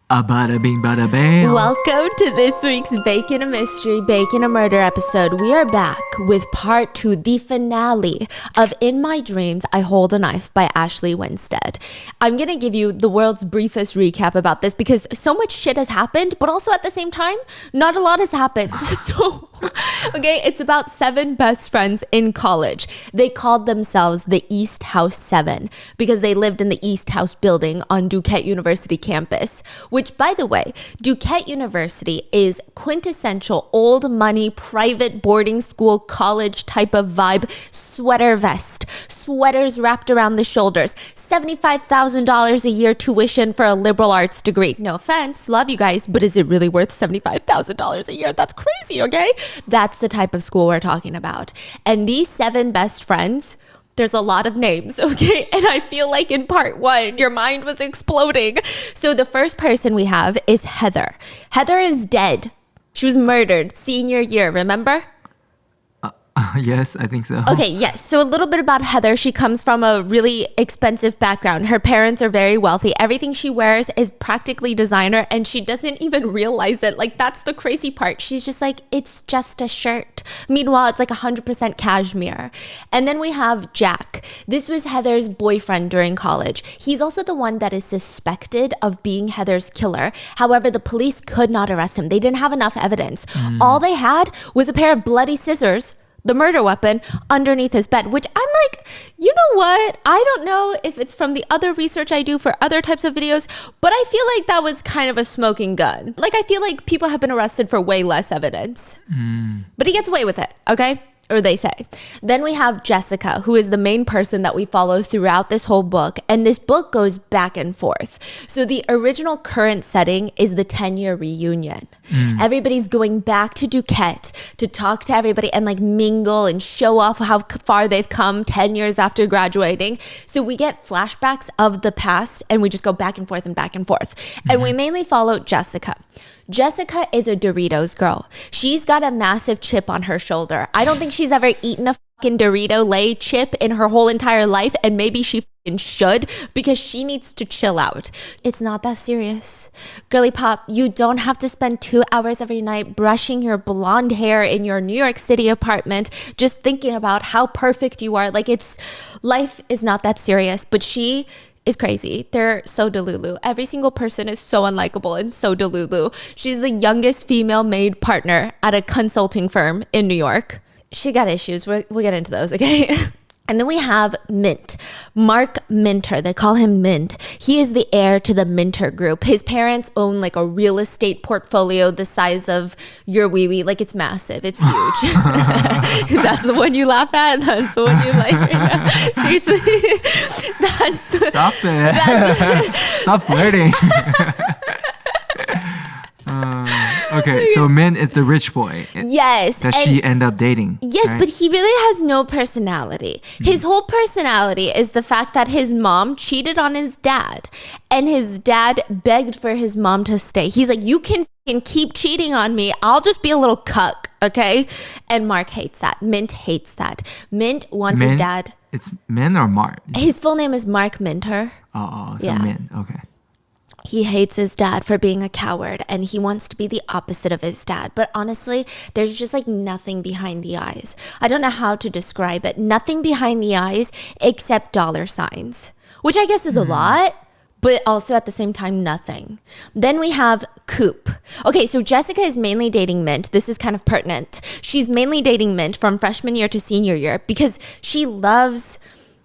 Bada bing, bada bam. Welcome to this week's Bacon a Mystery, Bacon a Murder episode. We are back with part 2, the finale of In My Dreams, I Hold a Knife by Ashley Winstead. I'm going to give you the world's briefest recap about this because so much shit has happened, but also at the same time, not a lot has happened. Okay, it's about 7 best friends in college. They called themselves the East House 7 because they lived in the East House building on Duquesne University campus. Which, by the way, Duquesne University is quintessential old money, private boarding school, college type of vibe, sweater vest, sweaters wrapped around the shoulders, $75,000 a year tuition for a liberal arts degree. No offense, love you guys, but is it really worth $75,000 a year? That's crazy, okay? That's the type of school we're talking about. And these 7 best friends, there's a lot of names, okay? And I feel like in part 1, your mind was exploding. So the first person we have is Heather. Heather is dead. She was murdered senior year, remember? Yes, I think so. Okay, yes. So a little bit about Heather. She comes from a really expensive background. Her parents are very wealthy. Everything she wears is practically designer, and she doesn't even realize it. Like, that's the crazy part. She's just like, it's just a shirt. Meanwhile, it's like 100% cashmere. And then we have Jack. This was Heather's boyfriend during college. He's also the one that is suspected of being Heather's killer. However, the police could not arrest him. They didn't have enough evidence. All they had was a pair of bloody scissors, the murder weapon, underneath his bed, which I'm like, you know what? I don't know if it's from the other research I do for other types of videos, but I feel like that was kind of a smoking gun. Like, I feel like people have been arrested for way less evidence. But he gets away with it, okay? Or they say. Then we have Jessica, who is the main person that we follow throughout this whole book. And this book goes back and forth. So the original current setting is the 10-year reunion. Everybody's going back to Duquesne to talk to everybody and like mingle and show off how far they've come 10 years after graduating. So we get flashbacks of the past and we just go back and forth and back and forth. And we mainly follow Jessica. Jessica is a Doritos girl. She's got a massive chip on her shoulder. I don't think she's ever eaten a fucking Dorito Lay chip in her whole entire life, and maybe she fucking should because she needs to chill out. It's not that serious. Girly pop, you don't have to spend 2 hours every night brushing your blonde hair in your New York City apartment just thinking about how perfect you are. Like, life is not that serious, but she is crazy. They're so delulu. Every single person is so unlikable and so delulu. She's the youngest female maid partner at a consulting firm in New York. She got issues. We'll get into those, okay? And then we have Mint, Mark Minter. They call him Mint. He is the heir to the Minter Group. His parents own like a real estate portfolio the size of your wee-wee. Like, it's massive. It's huge. That's the one you laugh at? That's the one you like right now? Seriously? Stop it. Stop flirting. Okay, so Mint is the rich boy. Yes. That she end up dating. Yes, right? but he really has no personality. His whole personality is the fact that his mom cheated on his dad. And his dad begged for his mom to stay. He's like, you can keep cheating on me. I'll just be a little cuck, okay? And Mark hates that. Mint hates that. Mint wants his dad. It's Mint or Mark? His full name is Mark Minter. So yeah. Mint, okay. He hates his dad for being a coward and he wants to be the opposite of his dad. But honestly, there's just like nothing behind the eyes. I don't know how to describe it. Nothing behind the eyes except dollar signs, which I guess is a lot, but also at the same time, nothing. Then we have Coop. Okay, so Jessica is mainly dating Mint. This is kind of pertinent. She's mainly dating Mint from freshman year to senior year because she loves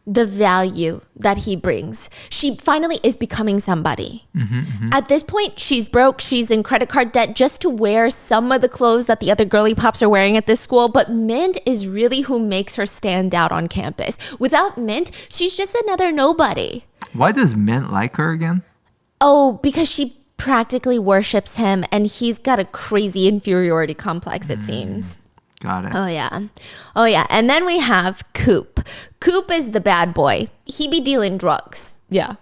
the value that he brings. She finally is becoming somebody. At this point, she's broke. She's in credit card debt just to wear some of the clothes that the other girly pops are wearing at this school. But Mint is really who makes her stand out on campus. Without Mint, she's just another nobody. Why does Mint like her again? Oh, because she practically worships him and he's got a crazy inferiority complex, it seems. Got it. Oh, yeah. And then we have Coop. Coop is the bad boy. He be dealing drugs. Yeah.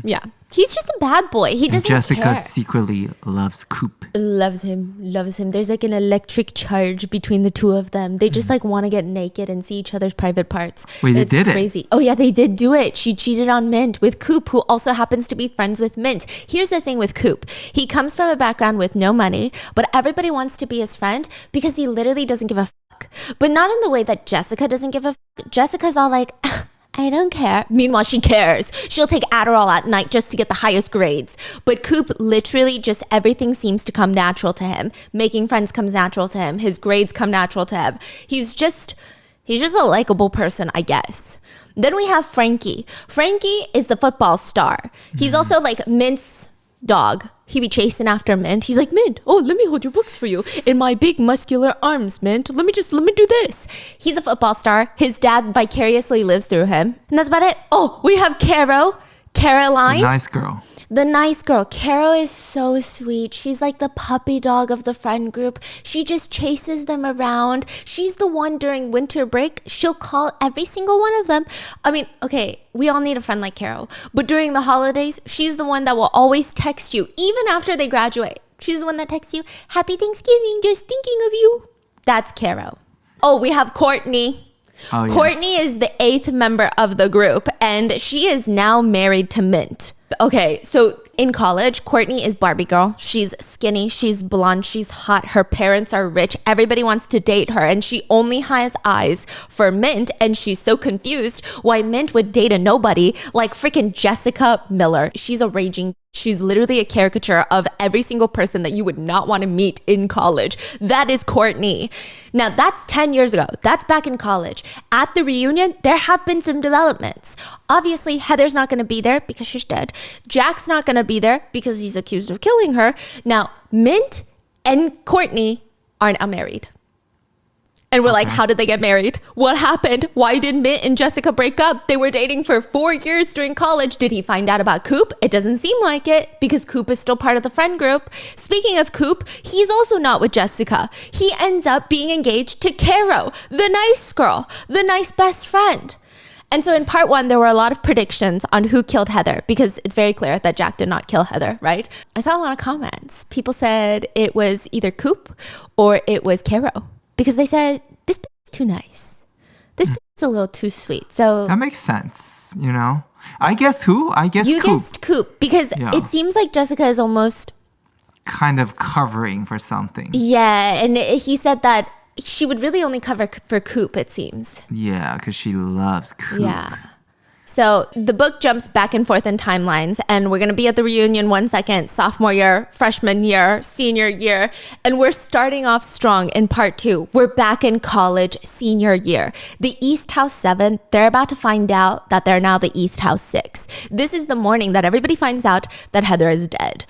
Yeah. He's just a bad boy. He doesn't Jessica care. secretly loves Coop. Loves him. There's like an electric charge between the two of them. They just like want to get naked and see each other's private parts. Wait, they did crazy. it? Oh yeah, they did do it. She cheated on Mint with Coop, who also happens to be friends with Mint. Here's the thing with Coop. He comes from a background with no money, but everybody wants to be his friend because he literally doesn't give a fuck. But not in the way that Jessica doesn't give a fuck. Jessica's all like, I don't care. Meanwhile, she cares. She'll take Adderall at night just to get the highest grades. But Coop, literally just everything seems to come natural to him. Making friends comes natural to him. His grades come natural to him. He's just a likable person, I guess. Then we have Frankie. Frankie is the football star. He's also like Mint's dog. He be chasing after Mint. He's like, Mint, oh, let me hold your books for you in my big muscular arms, Mint. Let me do this. He's a football star. His dad vicariously lives through him. And that's about it. Oh, we have Caroline. Nice girl. The nice girl. Caro is so sweet. She's like the puppy dog of the friend group. She just chases them around. She's the one during winter break. She'll call every single one of them. I mean, okay, we all need a friend like Caro. But during the holidays, she's the one that will always text you, even after they graduate. She's the one that texts you, Happy Thanksgiving, just thinking of you. That's Caro. Oh, we have Courtney. Oh, Courtney is the 8th member of the group, and she is now married to Mint. Okay, so in college, Courtney is Barbie girl. She's skinny, she's blonde, she's hot. Her parents are rich. Everybody wants to date her, and she only has eyes for Mint, and she's so confused why Mint would date a nobody like freaking Jessica Miller. She's a raging. She's literally a caricature of every single person that you would not want to meet in college. That is Courtney. Now, that's 10 years ago. That's back in college. At the reunion, there have been some developments. Obviously, Heather's not going to be there because she's dead. Jack's not going to be there because he's accused of killing her. Now, Mint and Courtney are now married. And we're like, how did they get married? What happened? Why did Mint and Jessica break up? They were dating for 4 years during college. Did he find out about Coop? It doesn't seem like it because Coop is still part of the friend group. Speaking of Coop, he's also not with Jessica. He ends up being engaged to Caro, the nice girl, the nice best friend. And so in part 1, there were a lot of predictions on who killed Heather because it's very clear that Jack did not kill Heather, right? I saw a lot of comments. People said it was either Coop or it was Caro. Because they said, this bitch is too nice. This bitch is a little too sweet. So that makes sense, you know? I guess who? I guess you Coop. guessed Coop. Because it seems like Jessica is almost kind of covering for something. Yeah, and he said that she would really only cover for Coop, it seems. Yeah, because she loves Coop. Yeah. So the book jumps back and forth in timelines, and we're going to be at the reunion 1 second, sophomore year, freshman year, senior year, and we're starting off strong in part 2. We're back in college, senior year. The East House 7, they're about to find out that they're now the East House 6. This is the morning that everybody finds out that Heather is dead.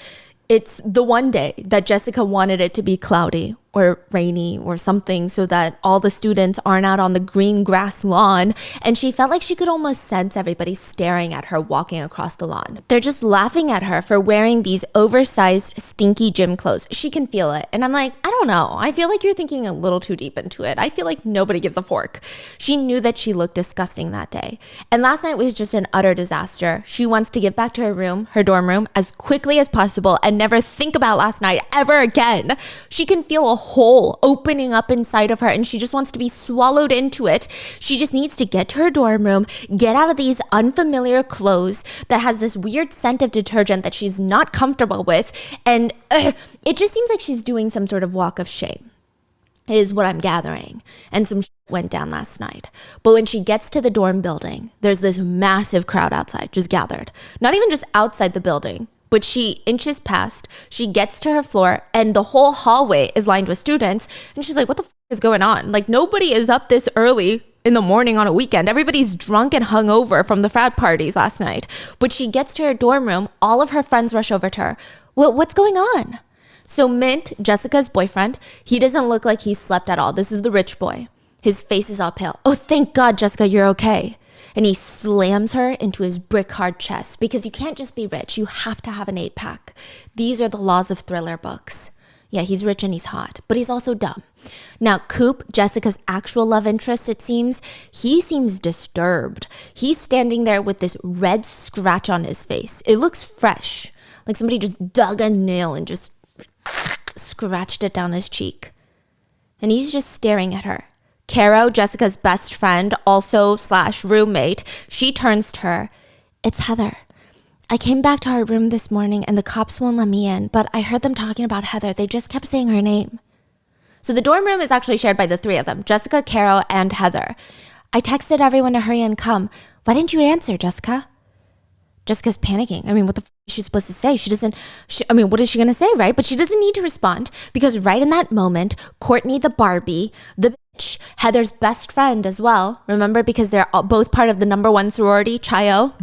It's the one day that Jessica wanted it to be cloudy or rainy or something so that all the students aren't out on the green grass lawn. And she felt like she could almost sense everybody staring at her walking across the lawn. They're just laughing at her for wearing these oversized, stinky gym clothes. She can feel it. And I'm like, I don't know. I feel like you're thinking a little too deep into it. I feel like nobody gives a fork. She knew that she looked disgusting that day. And last night was just an utter disaster. She wants to get back to her room, her dorm room, as quickly as possible and never think about last night ever again. She can feel a hole opening up inside of her and she just wants to be swallowed into it. She just needs to get to her dorm room, get out of these unfamiliar clothes that has this weird scent of detergent that she's not comfortable with, and it just seems like she's doing some sort of walk of shame is what I'm gathering. And some went down last night. But when she gets to the dorm building, there's this massive crowd outside just gathered. Not even just outside the building, but she inches past, she gets to her floor, and the whole hallway is lined with students. And she's like, what the is going on? Like, nobody is up this early in the morning on a weekend. Everybody's drunk and hungover from the frat parties last night. But she gets to her dorm room, all of her friends rush over to her. Well, what's going on? So Mint, Jessica's boyfriend, he doesn't look like he slept at all. This is the rich boy. His face is all pale. Oh, thank God, Jessica, you're okay. And he slams her into his brick hard chest because you can't just be rich. You have to have an 8-pack. These are the laws of thriller books. Yeah, he's rich and he's hot, but he's also dumb. Now, Coop, Jessica's actual love interest, it seems, he seems disturbed. He's standing there with this red scratch on his face. It looks fresh, like somebody just dug a nail and just scratched it down his cheek. And he's just staring at her. Caro, Jessica's best friend, also / roommate, she turns to her. It's Heather. I came back to our room this morning and the cops won't let me in, but I heard them talking about Heather. They just kept saying her name. So the dorm room is actually shared by the three of them, Jessica, Caro, and Heather. I texted everyone to hurry and come. Why didn't you answer, Jessica? Jessica's panicking. I mean, what the f is she supposed to say? What is she going to say, right? But she doesn't need to respond because right in that moment, Courtney the Barbie, the bitch, Heather's best friend as well, remember? Because they're both part of the #1 sorority, Chi-O,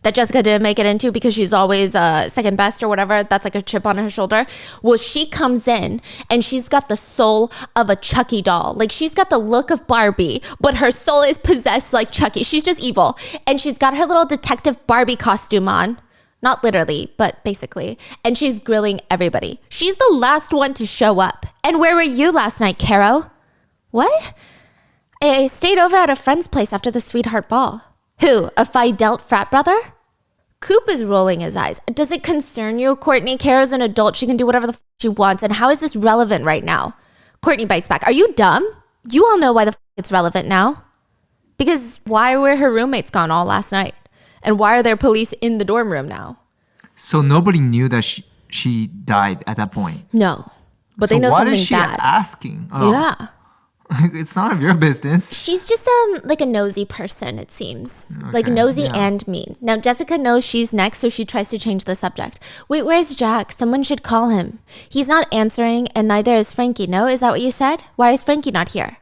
that Jessica didn't make it into because she's always second best or whatever. That's like a chip on her shoulder. Well, she comes in and she's got the soul of a Chucky doll. Like she's got the look of Barbie, but her soul is possessed like Chucky. She's just evil. And she's got her little detective Barbie costume on. Not literally, but basically. And she's grilling everybody. She's the last one to show up. And where were you last night, Caro? What? I stayed over at a friend's place after the sweetheart ball. Who? A Phi Delt frat brother? Coop is rolling his eyes. Does it concern you? Courtney, Caro's an adult. She can do whatever the she wants. And how is this relevant right now? Courtney bites back. Are you dumb? You all know why the it's relevant now. Because why were her roommates gone all last night? And why are there police in the dorm room now? So nobody knew that she died at that point? No. But they know something bad. What is she asking? Oh. Yeah. It's none of your business. She's just like a nosy person, it seems. Okay, like nosy and mean. Now, Jessica knows she's next, so she tries to change the subject. Wait, where's Jack? Someone should call him. He's not answering, and neither is Frankie. No? Is that what you said? Why is Frankie not here?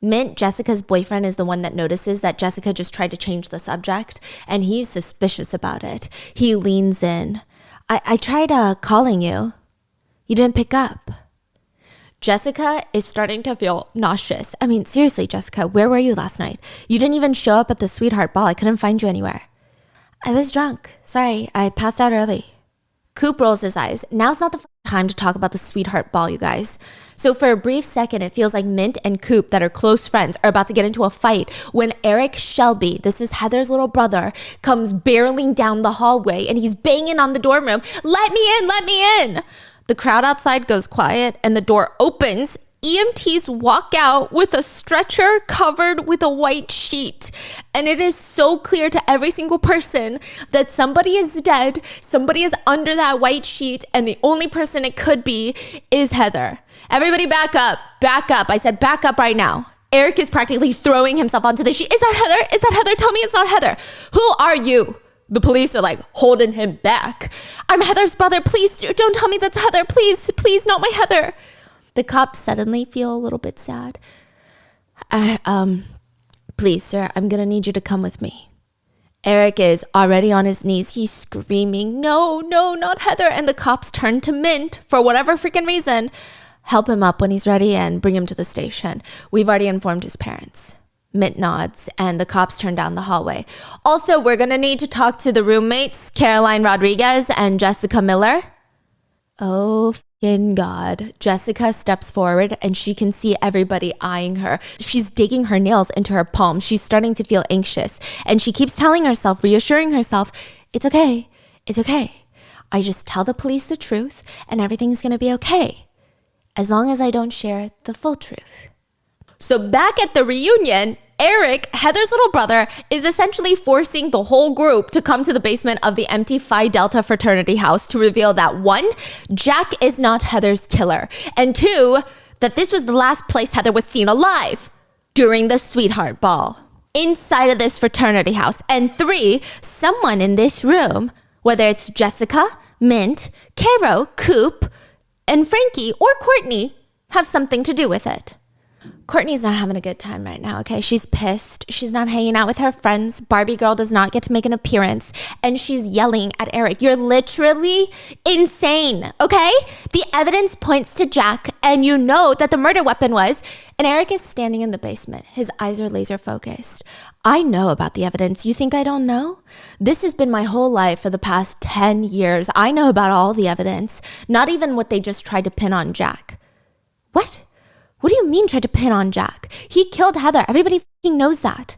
Mint, Jessica's boyfriend, is the one that notices that Jessica just tried to change the subject, and he's suspicious about it. He leans in. I tried calling you. You didn't pick up. Jessica is starting to feel nauseous. I mean, seriously, Jessica, where were you last night? You didn't even show up at the sweetheart ball. I couldn't find you anywhere. I was drunk. Sorry, I passed out early. Coop rolls his eyes. Now's not the time to talk about the sweetheart ball, you guys. So for a brief second, it feels like Mint and Coop, that are close friends, are about to get into a fight when Eric Shelby, this is Heather's little brother, comes barreling down the hallway and he's banging on the dorm room. Let me in, let me in. The crowd outside goes quiet and the door opens. EMTs walk out with a stretcher covered with a white sheet. And it is so clear to every single person that somebody is dead, somebody is under that white sheet, and the only person it could be is Heather. Everybody back up, back up. I said back up right now. Eric is practically throwing himself onto the sheet. Is that Heather? Is that Heather? Tell me it's not Heather. Who are you? The police are like holding him back. I'm Heather's brother. Please don't tell me that's Heather. Please, please, not my Heather. The cops suddenly feel a little bit sad. Please, sir, I'm going to need you to come with me. Eric is already on his knees. He's screaming, no, no, not Heather. And the cops turn to Mint for whatever freaking reason. Help him up when he's ready and bring him to the station. We've already informed his parents. Mint nods, and the cops turn down the hallway. Also, we're going to need to talk to the roommates, Caroline Rodriguez and Jessica Miller. Oh, f***ing God. Jessica steps forward, and she can see everybody eyeing her. She's digging her nails into her palms. She's starting to feel anxious, and she keeps telling herself, reassuring herself, it's okay. It's okay. I just tell the police the truth, and everything's going to be okay, as long as I don't share the full truth. So back at the reunion, Eric, Heather's little brother, is essentially forcing the whole group to come to the basement of the empty Phi Delta fraternity house to reveal that 1, Jack is not Heather's killer, and 2, that this was the last place Heather was seen alive during the sweetheart ball inside of this fraternity house, and 3, someone in this room, whether it's Jessica, Mint, Caro, Coop, and Frankie or Courtney, have something to do with it. Courtney's not having a good time right now, okay? She's pissed. She's not hanging out with her friends. Barbie girl does not get to make an appearance. And she's yelling at Eric. You're literally insane, okay? The evidence points to Jack, and you know that the murder weapon was. And Eric is standing in the basement. His eyes are laser focused. I know about the evidence. You think I don't know? This has been my whole life for the past 10 years. I know about all the evidence. Not even what they just tried to pin on Jack. What? What do you mean tried to pin on Jack? He killed Heather. Everybody fucking knows that.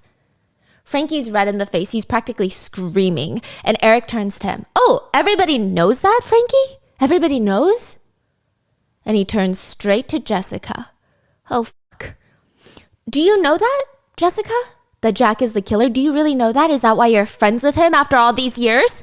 Frankie's red in the face. He's practically screaming. And Eric turns to him. Oh, everybody knows that, Frankie? Everybody knows? And he turns straight to Jessica. Oh, fuck. Do you know that, Jessica? That Jack is the killer? Do you really know that? Is that why you're friends with him after all these years?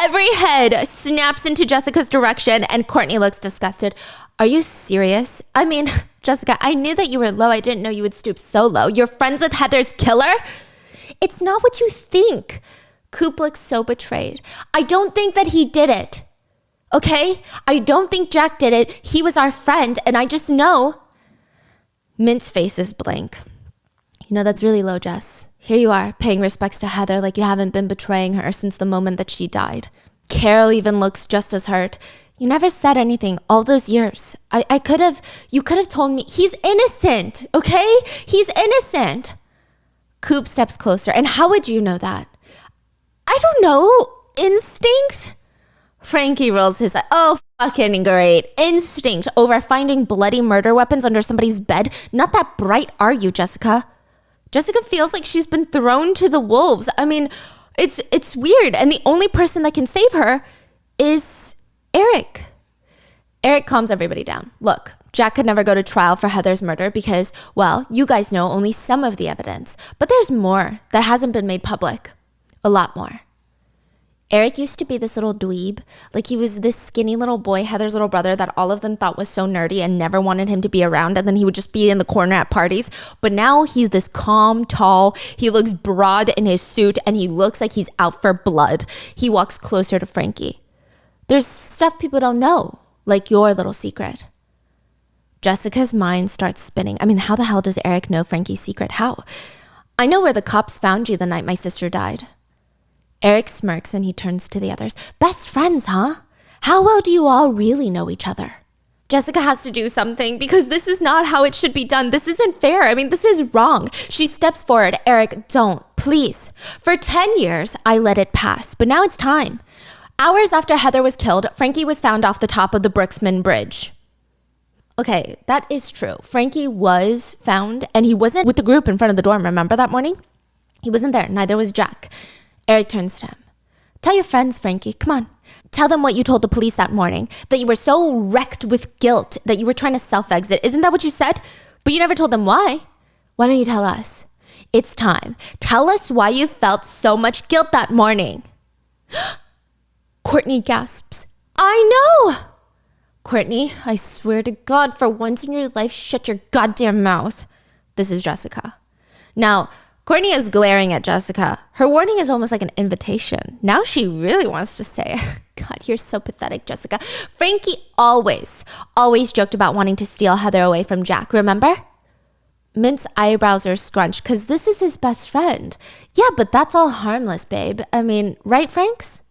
Every head snaps into Jessica's direction, and Courtney looks disgusted. Are you serious? I mean, Jessica, I knew that you were low. I didn't know you would stoop so low. You're friends with Heather's killer? It's not what you think. Coop looks so betrayed. I don't think that he did it. Okay? I don't think Jack did it. He was our friend, and I just know. Mint's face is blank. You know, that's really low, Jess. Here you are, paying respects to Heather like you haven't been betraying her since the moment that she died. Carol even looks just as hurt. You never said anything all those years. You could have told me. He's innocent, okay? He's innocent. Coop steps closer. And how would you know that? I don't know. Instinct? Frankie rolls his eyes. Oh, fucking great. Instinct over finding bloody murder weapons under somebody's bed. Not that bright, are you, Jessica? Jessica feels like she's been thrown to the wolves. I mean, it's weird. And the only person that can save her is Eric. Eric calms everybody down. Look, Jack could never go to trial for Heather's murder because, well, you guys know only some of the evidence. But there's more that hasn't been made public. A lot more. Eric used to be this little dweeb. Like he was this skinny little boy, Heather's little brother, that all of them thought was so nerdy and never wanted him to be around. And then he would just be in the corner at parties. But now he's this calm, tall. He looks broad in his suit and he looks like he's out for blood. He walks closer to Frankie. There's stuff people don't know, like your little secret. Jessica's mind starts spinning. I mean, how the hell does Eric know Frankie's secret? How? I know where the cops found you the night my sister died. Eric smirks and he turns to the others. Best friends, huh? How well do you all really know each other? Jessica has to do something because this is not how it should be done. This isn't fair. I mean, this is wrong. She steps forward. Eric, don't, please. For 10 years, I let it pass, but now it's time. Hours after Heather was killed, Frankie was found off the top of the Brooksman Bridge. Okay, that is true. Frankie was found and he wasn't with the group in front of the dorm. Remember that morning? He wasn't there. Neither was Jack. Eric turns to him. Tell your friends, Frankie. Come on. Tell them what you told the police that morning. That you were so wrecked with guilt that you were trying to self-exit. Isn't that what you said? But you never told them why. Why don't you tell us? It's time. Tell us why you felt so much guilt that morning. Courtney gasps. I know. Courtney, I swear to God, for once in your life, shut your goddamn mouth. This is Jessica. Now, Courtney is glaring at Jessica. Her warning is almost like an invitation. Now she really wants to say, God, you're so pathetic, Jessica. Frankie always joked about wanting to steal Heather away from Jack, remember? Mint's eyebrows are scrunched because this is his best friend. Yeah, but that's all harmless, babe. I mean, right, Franks?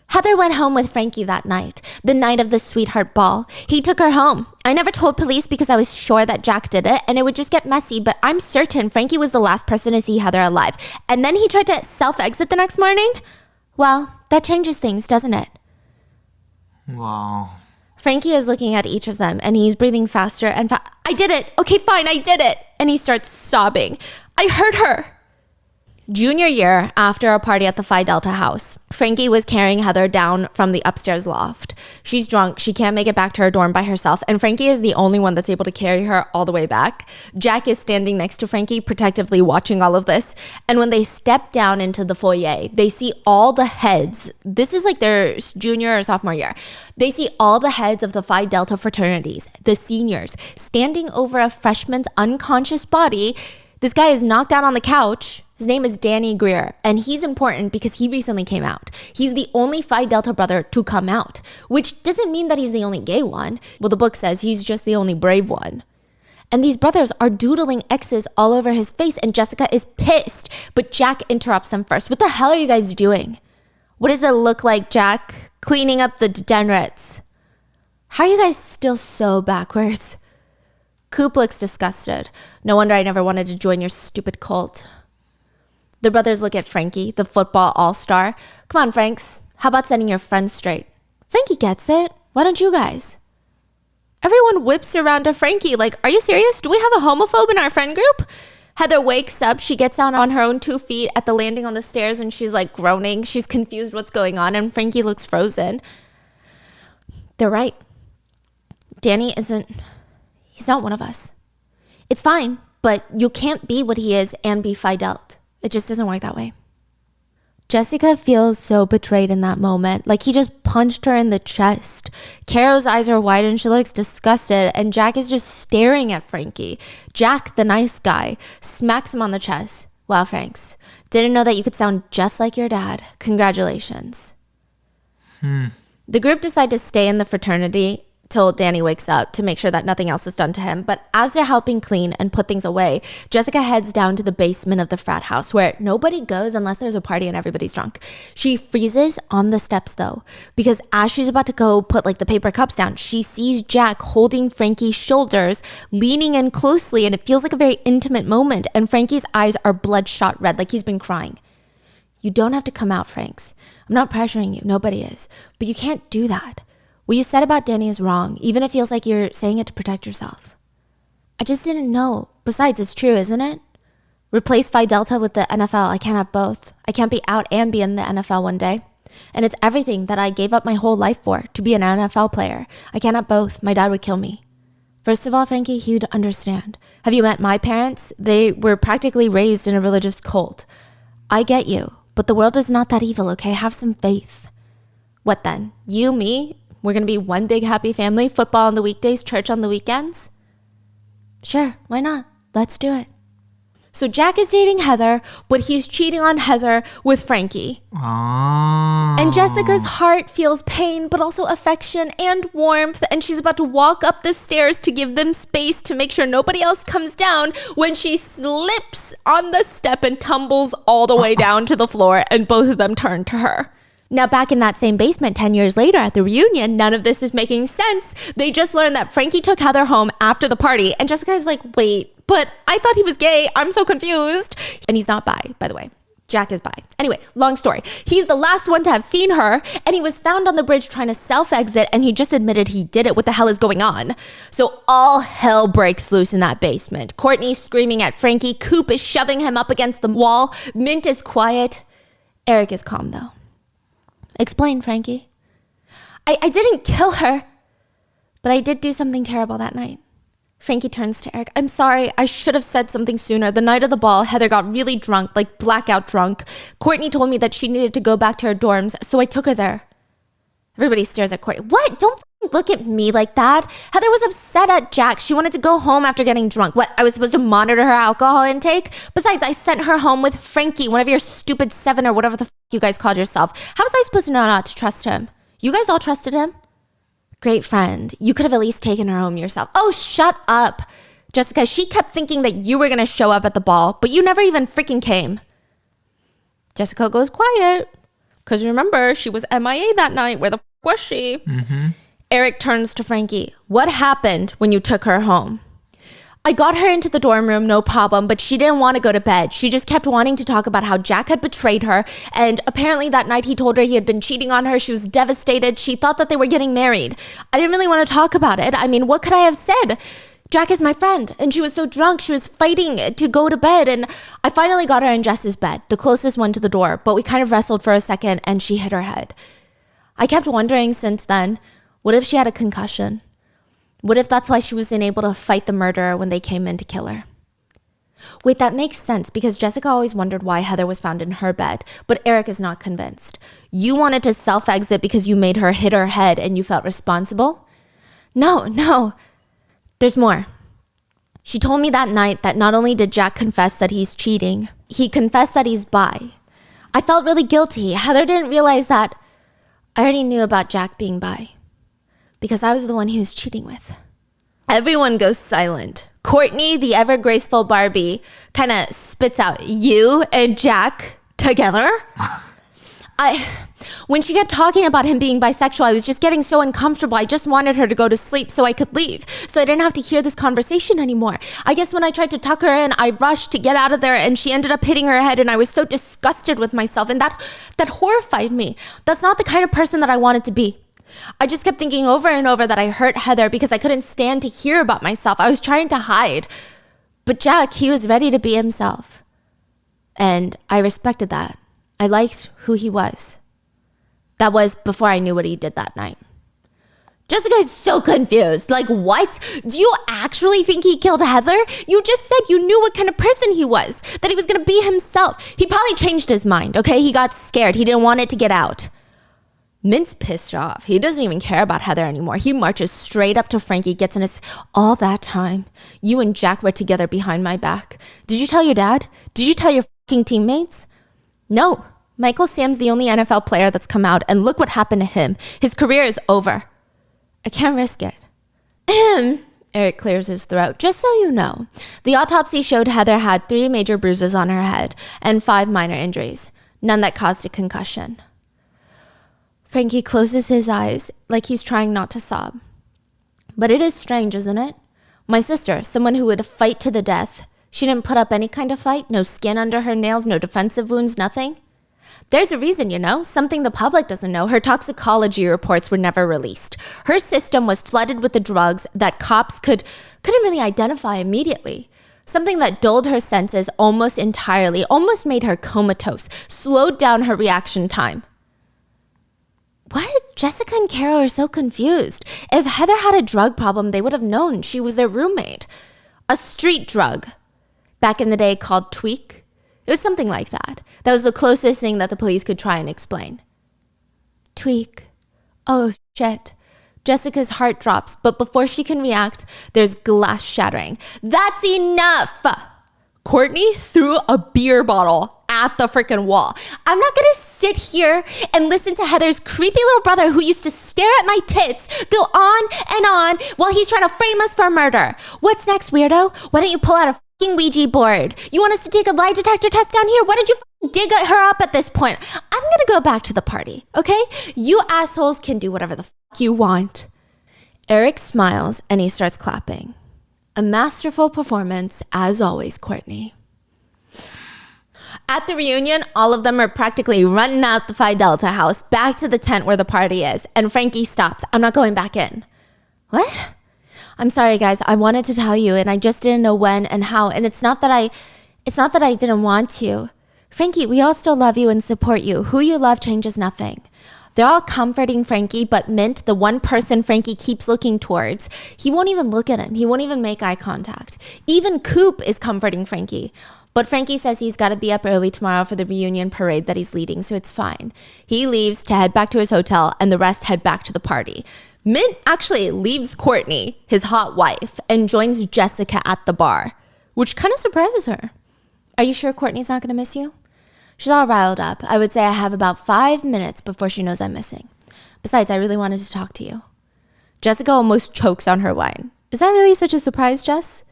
Heather went home with Frankie that night, the night of the sweetheart ball. He took her home. I never told police because I was sure that Jack did it and it would just get messy, but I'm certain Frankie was the last person to see Heather alive. And then he tried to self-exit the next morning? Well, that changes things, doesn't it? Wow. Frankie is looking at each of them and he's breathing faster and I did it. Okay, fine, I did it. And he starts sobbing. I heard her. Junior year, after a party at the Phi Delta house, Frankie was carrying Heather down from the upstairs loft. She's drunk. She can't make it back to her dorm by herself, and Frankie is the only one that's able to carry her all the way back. Jack is standing next to Frankie, protectively watching all of this, and when they step down into the foyer, they see all the heads. This is like their junior or sophomore year. They see all the heads of the Phi Delta fraternities, the seniors, standing over a freshman's unconscious body. This guy is knocked out on the couch. His name is Danny Greer, and he's important because he recently came out. He's the only Phi Delta brother to come out, which doesn't mean that he's the only gay one. Well, the book says he's just the only brave one. And these brothers are doodling X's all over his face, and Jessica is pissed. But Jack interrupts them first. What the hell are you guys doing? What does it look like, Jack? Cleaning up the degenerates. How are you guys still so backwards? Coop looks disgusted. No wonder I never wanted to join your stupid cult. The brothers look at Frankie, the football all-star. Come on, Franks. How about setting your friends straight? Frankie gets it. Why don't you guys? Everyone whips around to Frankie like, are you serious? Do we have a homophobe in our friend group? Heather wakes up. She gets down on her own 2 feet at the landing on the stairs and she's like groaning. She's confused what's going on and Frankie looks frozen. They're right. Danny he's not one of us. It's fine, but you can't be what he is and be Fidel. It just doesn't work that way. Jessica feels so betrayed in that moment. Like he just punched her in the chest. Caro's eyes are wide and she looks disgusted. And Jack is just staring at Frankie. Jack, the nice guy, smacks him on the chest. Wow, Franks. Didn't know that you could sound just like your dad. Congratulations. The group decide to stay in the fraternity till Danny wakes up to make sure that nothing else is done to him. But as they're helping clean and put things away, Jessica heads down to the basement of the frat house where nobody goes unless there's a party and everybody's drunk. She freezes on the steps though, because as she's about to go put like the paper cups down, she sees Jack holding Frankie's shoulders, leaning in closely, and it feels like a very intimate moment. And Frankie's eyes are bloodshot red, like he's been crying. You don't have to come out, Franks. I'm not pressuring you. Nobody is. But you can't do that. What you said about Danny is wrong, even if it feels like you're saying it to protect yourself. I just didn't know. Besides, it's true, isn't it? Replace Phi Delta with the NFL. I can't have both. I can't be out and be in the NFL one day. And it's everything that I gave up my whole life for, to be an NFL player. I can't have both. My dad would kill me. First of all, Frankie, he'd understand. Have you met my parents? They were practically raised in a religious cult. I get you, but the world is not that evil, okay? Have some faith. What then? You, me? We're going to be one big happy family, football on the weekdays, church on the weekends? Sure, why not? Let's do it. So Jack is dating Heather, but he's cheating on Heather with Frankie. Oh. And Jessica's heart feels pain, but also affection and warmth. And she's about to walk up the stairs to give them space to make sure nobody else comes down when she slips on the step and tumbles all the way down to the floor, and both of them turn to her. Now, back in that same basement 10 years later at the reunion, none of this is making sense. They just learned that Frankie took Heather home after the party. And Jessica is like, wait, but I thought he was gay. I'm so confused. And he's not bi, by the way. Jack is bi. Anyway, long story. He's the last one to have seen her, and he was found on the bridge trying to self-exit, and he just admitted he did it. What the hell is going on? So all hell breaks loose in that basement. Courtney's screaming at Frankie. Coop is shoving him up against the wall. Mint is quiet. Eric is calm, though. Explain, Frankie. I didn't kill her, but I did do something terrible that night. Frankie turns to Eric. I'm sorry. I should have said something sooner. The night of the ball, Heather got really drunk, like blackout drunk. Courtney told me that she needed to go back to her dorms, so I took her there. Everybody stares at Courtney. What? Don't look at me like that. Heather was upset at Jack. She wanted to go home after getting drunk. What? I was supposed to monitor her alcohol intake? Besides, I sent her home with Frankie, one of your stupid 7 or whatever the you guys called yourself. How was I supposed to know not to trust him? You guys all trusted him? Great friend. You could have at least taken her home yourself. Oh, shut up. Jessica, she kept thinking that you were going to show up at the ball, but you never even freaking came. Jessica goes quiet. Because remember, she was MIA that night. Where the f*** was she? Mm-hmm. Eric turns to Frankie. What happened when you took her home? I got her into the dorm room, no problem, but she didn't want to go to bed. She just kept wanting to talk about how Jack had betrayed her, and apparently that night he told her he had been cheating on her. She was devastated. She thought that they were getting married. I didn't really want to talk about it. I mean, what could I have said? Jack is my friend, and she was so drunk, she was fighting to go to bed, and I finally got her in Jess's bed, the closest one to the door, but we kind of wrestled for a second, and she hit her head. I kept wondering since then, what if she had a concussion? What if that's why she wasn't able to fight the murderer when they came in to kill her? Wait, that makes sense because Jessica always wondered why Heather was found in her bed, but Eric is not convinced. You wanted to self-exit because you made her hit her head and you felt responsible? No. There's more. She told me that night that not only did Jack confess that he's cheating, he confessed that he's bi. I felt really guilty. Heather didn't realize that I already knew about Jack being bi because I was the one he was cheating with. Everyone goes silent. Courtney, the ever graceful Barbie, kind of spits out, "You and Jack together?" When she kept talking about him being bisexual, I was just getting so uncomfortable. I just wanted her to go to sleep so I could leave, so I didn't have to hear this conversation anymore. I guess when I tried to tuck her in, I rushed to get out of there, and she ended up hitting her head, and I was so disgusted with myself, and that horrified me. That's not the kind of person that I wanted to be. I just kept thinking over and over that I hurt Heather because I couldn't stand to hear about myself. I was trying to hide. But Jack, he was ready to be himself. And I respected that. I liked who he was. That was before I knew what he did that night. Jessica is so confused. Like, what? Do you actually think he killed Heather? You just said you knew what kind of person he was, that he was going to be himself. He probably changed his mind, okay? He got scared. He didn't want it to get out. Mint's pissed off. He doesn't even care about Heather anymore. He marches straight up to Frankie, gets in his, "All that time, you and Jack were together behind my back. Did you tell your dad? Did you tell your fucking teammates?" "No. Michael Sam's the only NFL player that's come out, and look what happened to him. His career is over. I can't risk it." Eric clears his throat. "Just so you know, the autopsy showed Heather had 3 major bruises on her head and 5 minor injuries, none that caused a concussion." Frankie closes his eyes like he's trying not to sob. But it is strange, isn't it? My sister, someone who would fight to the death, she didn't put up any kind of fight, no skin under her nails, no defensive wounds, nothing. There's a reason, something the public doesn't know. Her toxicology reports were never released. Her system was flooded with the drugs that cops couldn't really identify immediately. Something that dulled her senses almost entirely, almost made her comatose, slowed down her reaction time. What? Jessica and Carol are so confused. If Heather had a drug problem, they would have known she was their roommate. A street drug. Back in the day called Tweak. It was something like that. That was the closest thing that the police could try and explain. Tweak. Oh, shit. Jessica's heart drops, but before she can react, there's glass shattering. That's enough! Courtney threw a beer bottle at the freaking wall. I'm not gonna sit here and listen to Heather's creepy little brother who used to stare at my tits go on and on while he's trying to frame us for murder. What's next, weirdo? Why don't you pull out a fucking Ouija board? You want us to take a lie detector test down here? Why don't you dig her up at this point? I'm gonna go back to the party, okay? You assholes can do whatever the fuck you want. Eric smiles and he starts clapping. A masterful performance, as always, Courtney. At the reunion, all of them are practically running out the Phi Delta house, back to the tent where the party is, and Frankie stops. "I'm not going back in." "What?" "I'm sorry, guys. I wanted to tell you, and I just didn't know when and how, and it's not that I didn't want to. Frankie, we all still love you and support you. Who you love changes nothing." They're all comforting Frankie, but Mint, the one person Frankie keeps looking towards, he won't even look at him. He won't even make eye contact. Even Coop is comforting Frankie. But Frankie says he's got to be up early tomorrow for the reunion parade that he's leading, so it's fine. He leaves to head back to his hotel, and the rest head back to the party. Mint actually leaves Courtney, his hot wife, and joins Jessica at the bar, which kind of surprises her. "Are you sure Courtney's not going to miss you?" She's all riled up. I would say I have about 5 minutes before she knows I'm missing. Besides, I really wanted to talk to you. Jessica almost chokes on her wine. Is that really such a surprise, Jess?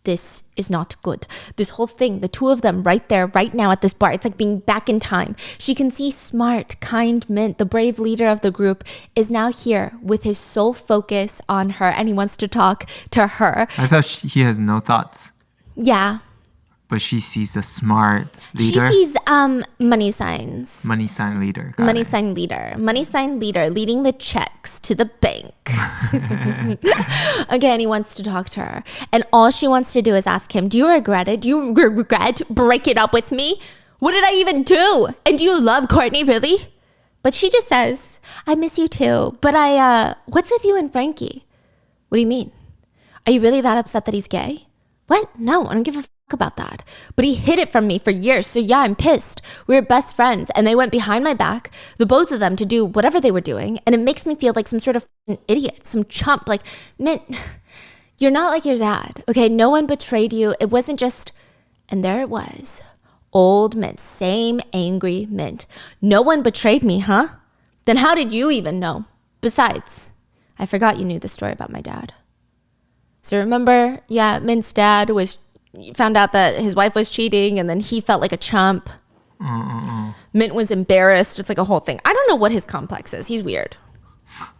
This is not good. This whole thing, the two of them right there, right now at this bar, it's like being back in time. She can see smart, kind Mint, the brave leader of the group, is now here with his sole focus on her, and he wants to talk to her. I thought he has no thoughts. Yeah. But she sees a smart leader. She sees money signs. Money sign leader. Money sign leader. Money sign leader leading the checks to the bank. Again, he wants to talk to her. And all she wants to do is ask him, "Do you regret it? Do you regret breaking up with me? What did I even do? And do you love Courtney, really?" But she just says, "I miss you too. But what's with you and Frankie?" "What do you mean? Are you really that upset that he's gay?" "What? No, I don't give a fuck about that. But he hid it from me for years, so yeah, I'm pissed. We were best friends, and they went behind my back, the both of them, to do whatever they were doing, and it makes me feel like some sort of idiot, some chump. Like, Mint, you're not like your dad, okay? No one betrayed you. It wasn't just..." And there it was. Old Mint, same angry Mint. "No one betrayed me, huh? Then how did you even know? Besides, I forgot you knew the story about my dad." So remember, Mint's dad found out that his wife was cheating, and then he felt like a chump. Mint was embarrassed. It's like a whole thing. I don't know what his complex is. He's weird.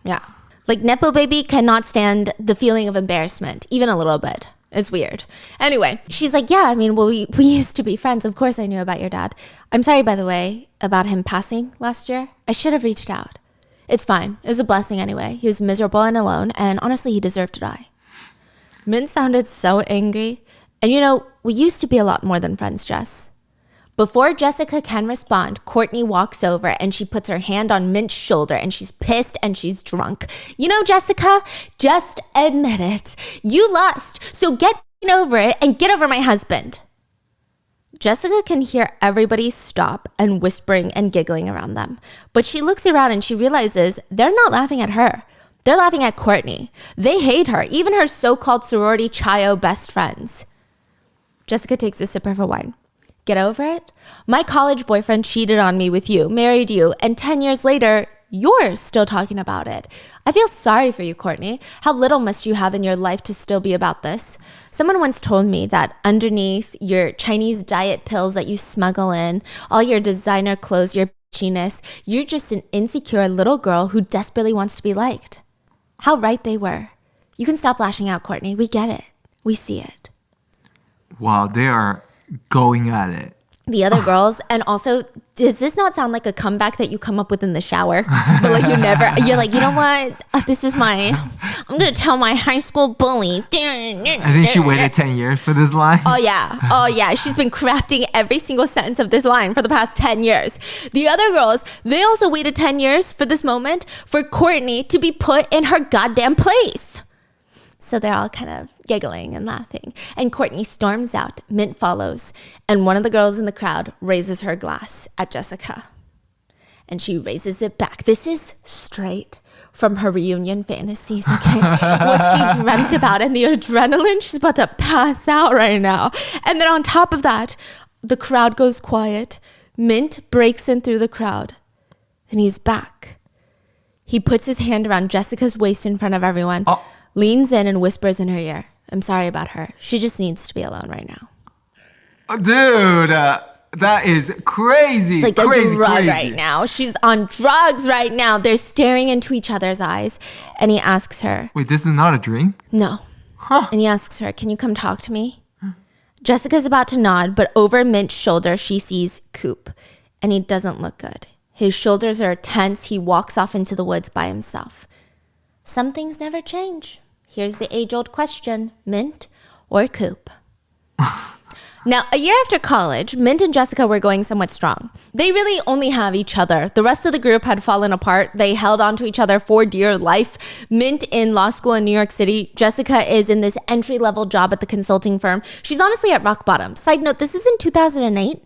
Yeah. Like, Nepo Baby cannot stand the feeling of embarrassment, even a little bit. It's weird. Anyway, she's like, yeah, I mean, well, we used to be friends. Of course I knew about your dad. I'm sorry, by the way, about him passing last year. I should have reached out. It's fine. It was a blessing anyway. He was miserable and alone, and honestly, he deserved to die. Mint sounded so angry. And we used to be a lot more than friends, Jess. Before Jessica can respond, Courtney walks over and she puts her hand on Mint's shoulder, and she's pissed and she's drunk. Jessica, just admit it. You lost, so get over it and get over my husband. Jessica can hear everybody stop and whispering and giggling around them. But she looks around and she realizes they're not laughing at her. They're laughing at Courtney. They hate her, even her so-called sorority Chayo best friends. Jessica takes a sip of her wine. Get over it? My college boyfriend cheated on me with you, married you, and 10 years later, you're still talking about it. I feel sorry for you, Courtney. How little must you have in your life to still be about this? Someone once told me that underneath your Chinese diet pills that you smuggle in, all your designer clothes, your bitchiness, you're just an insecure little girl who desperately wants to be liked. How right they were. You can stop lashing out, Courtney. We get it. We see it. Wow, they are going at it. The other girls, and also, does this not sound like a comeback that you come up with in the shower? But like you're like, you know what? I'm going to tell my high school bully. I think she waited 10 years for this line. Oh yeah. She's been crafting every single sentence of this line for the past 10 years. The other girls, they also waited 10 years for this moment for Courtney to be put in her goddamn place. So they're all kind of giggling and laughing. And Courtney storms out. Mint follows. And one of the girls in the crowd raises her glass at Jessica. And she raises it back. This is straight from her reunion fantasies, okay? What she dreamt about and the adrenaline. She's about to pass out right now. And then on top of that, the crowd goes quiet. Mint breaks in through the crowd. And he's back. He puts his hand around Jessica's waist in front of everyone. Leans in and whispers in her ear, I'm sorry about her. She just needs to be alone right now. Dude, that is crazy. It's like a drug right now. She's on drugs right now. They're staring into each other's eyes. And he asks her. Wait, this is not a dream? No. Huh. And he asks her, can you come talk to me? Jessica's about to nod, but over Mint's shoulder, she sees Coop. And he doesn't look good. His shoulders are tense. He walks off into the woods by himself. Some things never change. Here's the age-old question, Mint or Coop? Now, a year after college, Mint and Jessica were going somewhat strong. They really only have each other. The rest of the group had fallen apart. They held on to each other for dear life. Mint in law school in New York City. Jessica is in this entry-level job at the consulting firm. She's honestly at rock bottom. Side note, this is in 2008.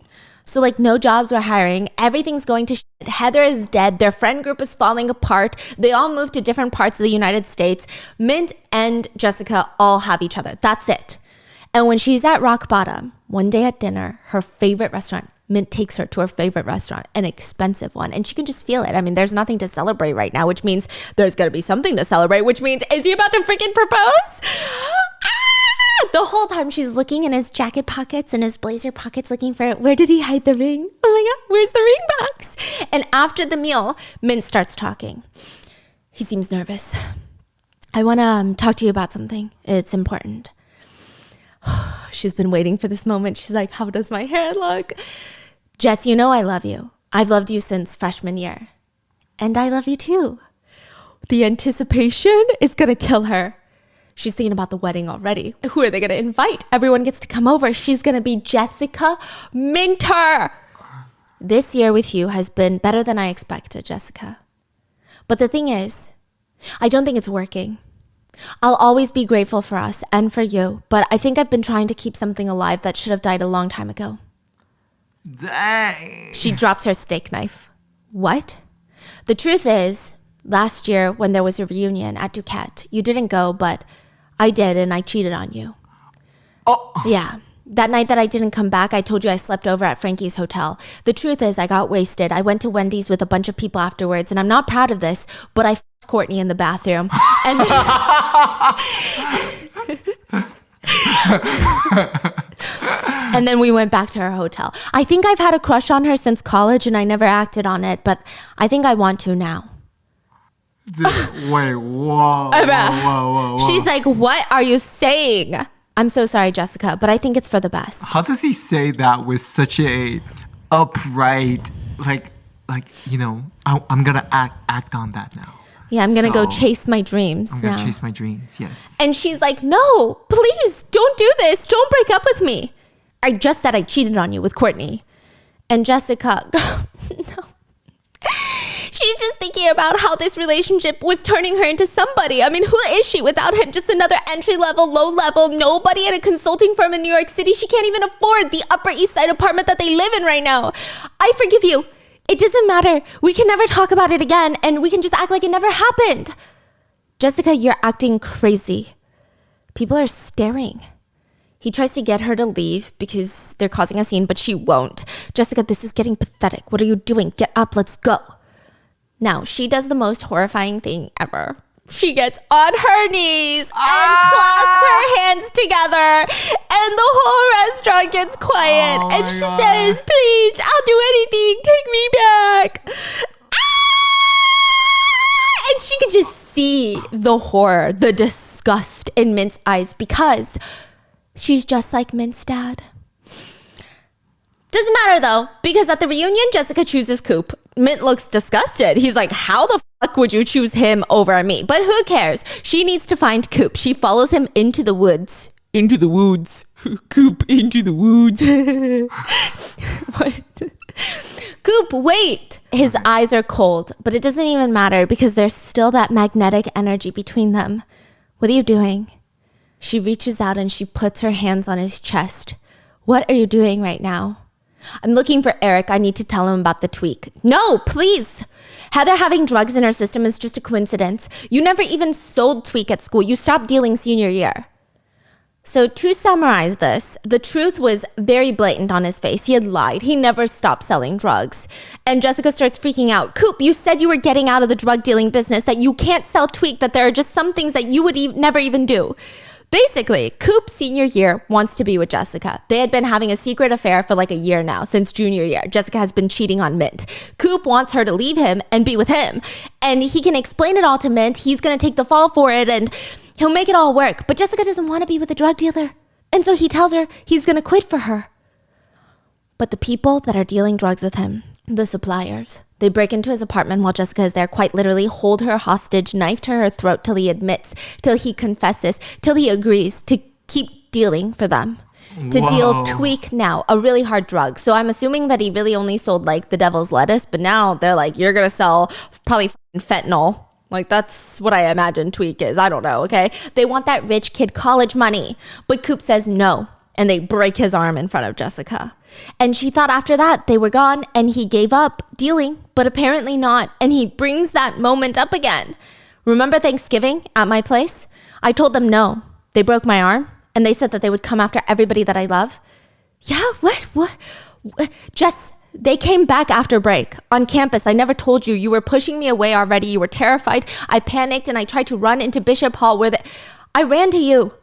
So like no jobs were hiring. Everything's going to shit. Heather is dead. Their friend group is falling apart. They all moved to different parts of the United States. Mint and Jessica all have each other. That's it. And when she's at rock bottom, one day at dinner, her favorite restaurant, Mint takes her to her favorite restaurant, an expensive one. And she can just feel it. I mean, there's nothing to celebrate right now, which means there's going to be something to celebrate, which means, is he about to freaking propose? The whole time she's looking in his jacket pockets and his blazer pockets looking for it. Where did he hide the ring? Oh my God, where's the ring box? And after the meal, Mint starts talking. He seems nervous. I want to talk to you about something. It's important. She's been waiting for this moment. She's like, how does my hair look? Jess, you know I love you. I've loved you since freshman year. And I love you too. The anticipation is going to kill her. She's thinking about the wedding already. Who are they going to invite? Everyone gets to come over. She's going to be Jessica Minter. This year with you has been better than I expected, Jessica. But the thing is, I don't think it's working. I'll always be grateful for us and for you, but I think I've been trying to keep something alive that should have died a long time ago. Dang. She drops her steak knife. What? The truth is, last year when there was a reunion at Duquette, you didn't go, but I did, and I cheated on you. Oh. Yeah. That night that I didn't come back, I told you I slept over at Frankie's hotel. The truth is, I got wasted. I went to Wendy's with a bunch of people afterwards, and I'm not proud of this, but I f***ed Courtney in the bathroom. And And then we went back to her hotel. I think I've had a crush on her since college and I never acted on it, but I think I want to now. Wait, whoa. She's like, what are you saying? I'm so sorry, Jessica, but I think it's for the best. How does he say that with such a upright, like you know, I'm gonna act on that now. Yeah, I'm gonna go chase my dreams. I'm gonna chase my dreams, yes. And she's like, no, please, don't do this. Don't break up with me. I just said I cheated on you with Courtney. And Jessica, no. She's just thinking about how this relationship was turning her into somebody. I mean, who is she without him? Just another entry-level, low-level, nobody at a consulting firm in New York City. She can't even afford the Upper East Side apartment that they live in right now. I forgive you. It doesn't matter. We can never talk about it again, and we can just act like it never happened. Jessica, you're acting crazy. People are staring. He tries to get her to leave because they're causing a scene, but she won't. Jessica, this is getting pathetic. What are you doing? Get up. Let's go. Now, she does the most horrifying thing ever. She gets on her knees and clasps her hands together, and the whole restaurant gets quiet. And she says, please, I'll do anything. Take me back. And she can just see the horror, the disgust in Mint's eyes because she's just like Mint's dad. Doesn't matter though, because at the reunion, Jessica chooses Coop. Mint looks disgusted. He's like, how the fuck would you choose him over me? But who cares? She needs to find Coop. She follows him into the woods. Into the woods. Coop, into the woods. What? Coop, wait. His eyes are cold, but it doesn't even matter because there's still that magnetic energy between them. What are you doing? She reaches out and she puts her hands on his chest. What are you doing right now? I'm looking for Eric. I need to tell him about the tweak. No, please. Heather having drugs in her system is just a coincidence. You never even sold tweak at school. You stopped dealing senior year. So to summarize this, the truth was very blatant on his face. He had lied. He never stopped selling drugs. And Jessica starts freaking out. Coop, you said you were getting out of the drug dealing business, that you can't sell tweak, that there are just some things that you would never even do. Basically, Coop senior year wants to be with Jessica. They had been having a secret affair for like a year now, since junior year. Jessica has been cheating on Mint. Coop wants her to leave him and be with him. And he can explain it all to Mint. He's going to take the fall for it and he'll make it all work. But Jessica doesn't want to be with a drug dealer. And so he tells her he's going to quit for her. But the people that are dealing drugs with him, the suppliers, they break into his apartment while Jessica is there, quite literally hold her hostage, knife to her throat till he admits, till he confesses, till he agrees to keep dealing for them. To deal tweak now, a really hard drug. So I'm assuming that he really only sold like the devil's lettuce, but now they're like, you're going to sell probably fentanyl. Like that's what I imagine tweak is. I don't know, okay? They want that rich kid college money. But Coop says no, and they break his arm in front of Jessica. And she thought after that they were gone and he gave up dealing, but apparently not. And he brings that moment up again. Remember Thanksgiving at my place? I told them no. They broke my arm and they said that they would come after everybody that I love. Yeah, what? Jess, they came back after break on campus. I never told you. You were pushing me away already. You were terrified. I panicked and I tried to run into Bishop Hall where I ran to you.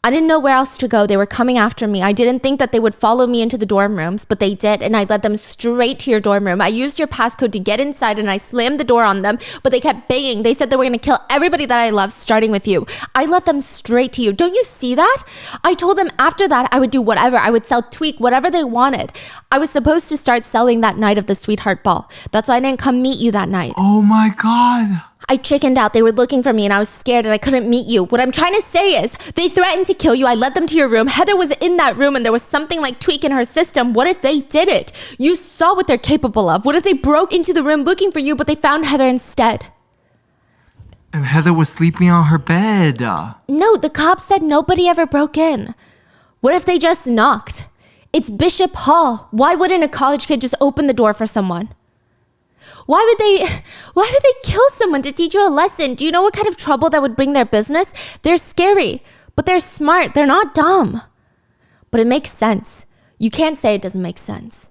I didn't know where else to go. They were coming after me. I didn't think that they would follow me into the dorm rooms, but they did, and I led them straight to your dorm room. I used your passcode to get inside, and I slammed the door on them, but they kept banging. They said they were going to kill everybody that I love, starting with you. I led them straight to you. Don't you see that? I told them after that I would do whatever. I would sell tweak, whatever they wanted. I was supposed to start selling that night of the sweetheart ball. That's why I didn't come meet you that night. Oh my God. I chickened out. They were looking for me and I was scared and I couldn't meet you. What I'm trying to say is they threatened to kill you. I led them to your room. Heather was in that room and there was something like tweak in her system. What if they did it? You saw what they're capable of. What if they broke into the room looking for you, but they found Heather instead? And Heather was sleeping on her bed. No, the cops said nobody ever broke in. What if they just knocked? It's Bishop Hall. Why wouldn't a college kid just open the door for someone? Why would they kill someone to teach you a lesson? Do you know what kind of trouble that would bring their business? They're scary, but they're smart. They're not dumb. But it makes sense. You can't say it doesn't make sense.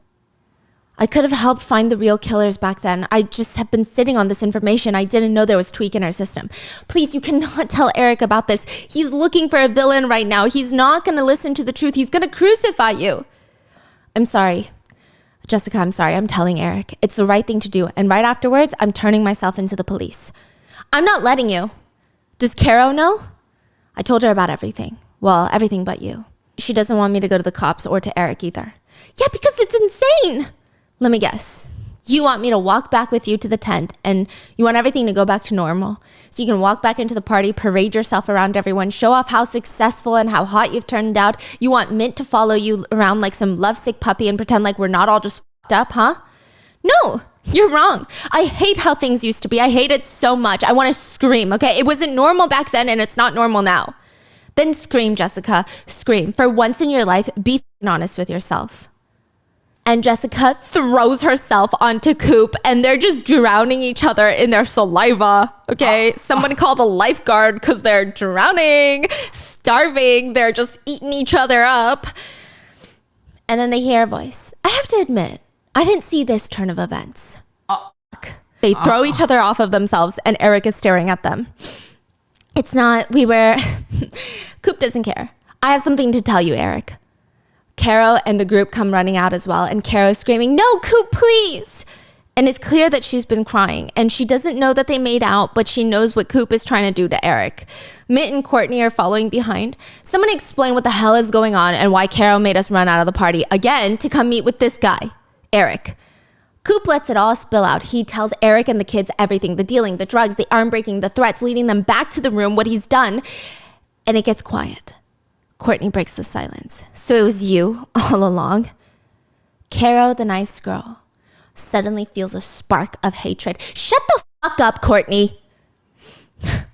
I could have helped find the real killers back then. I just have been sitting on this information. I didn't know there was tweak in our system. Please, you cannot tell Eric about this. He's looking for a villain right now. He's not going to listen to the truth. He's going to crucify you. I'm sorry. Jessica, I'm sorry. I'm telling Eric. It's the right thing to do. And right afterwards, I'm turning myself into the police. I'm not letting you. Does Caro know? I told her about everything. Well, everything but you. She doesn't want me to go to the cops or to Eric either. Yeah, because it's insane. Let me guess. You want me to walk back with you to the tent and you want everything to go back to normal so you can walk back into the party, parade yourself around everyone, show off how successful and how hot you've turned out. You want Mint to follow you around like some lovesick puppy and pretend like we're not all just f***ed up, huh? No, you're wrong. I hate how things used to be. I hate it so much. I want to scream, okay? It wasn't normal back then and it's not normal now. Then scream, Jessica. Scream. For once in your life, be f***ing honest with yourself. And Jessica throws herself onto Coop and they're just drowning each other in their saliva. Okay, someone call the lifeguard because they're drowning, starving. They're just eating each other up. And then they hear a voice. I have to admit, I didn't see this turn of events. They throw each other off of themselves and Eric is staring at them. It's not, Coop doesn't care. I have something to tell you, Eric. Caro and the group come running out as well, and Caro's screaming, no, Coop, please. And it's clear that she's been crying, and she doesn't know that they made out, but she knows what Coop is trying to do to Eric. Mitt and Courtney are following behind. Someone explain what the hell is going on and why Caro made us run out of the party again to come meet with this guy, Eric. Coop lets it all spill out. He tells Eric and the kids everything, the dealing, the drugs, the arm breaking, the threats, leading them back to the room, what he's done, and it gets quiet. Courtney breaks the silence. So it was you all along? Caro, the nice girl, suddenly feels a spark of hatred. Shut the fuck up, Courtney.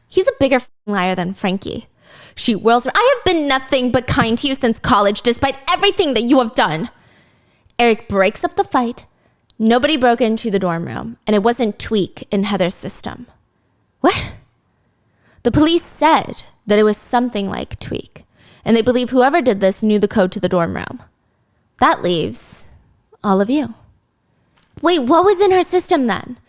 He's a bigger liar than Frankie. She whirls around. I have been nothing but kind to you since college, despite everything that you have done. Eric breaks up the fight. Nobody broke into the dorm room, and it wasn't tweak in Heather's system. What? The police said that it was something like tweak. And they believe whoever did this knew the code to the dorm room. That leaves all of you. Wait, what was in her system then?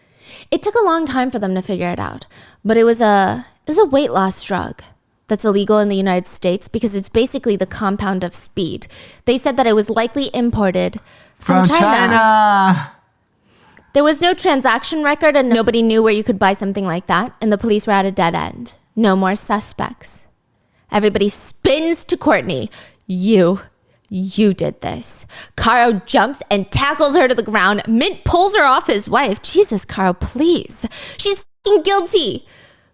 It took a long time for them to figure it out, but it was a weight loss drug that's illegal in the United States because it's basically the compound of speed. They said that it was likely imported from China. There was no transaction record and nobody knew where you could buy something like that, and the police were at a dead end. No more suspects. Everybody spins to Courtney. You did this. Caro jumps and tackles her to the ground. Mint pulls her off his wife. Jesus, Caro, please. She's fucking guilty.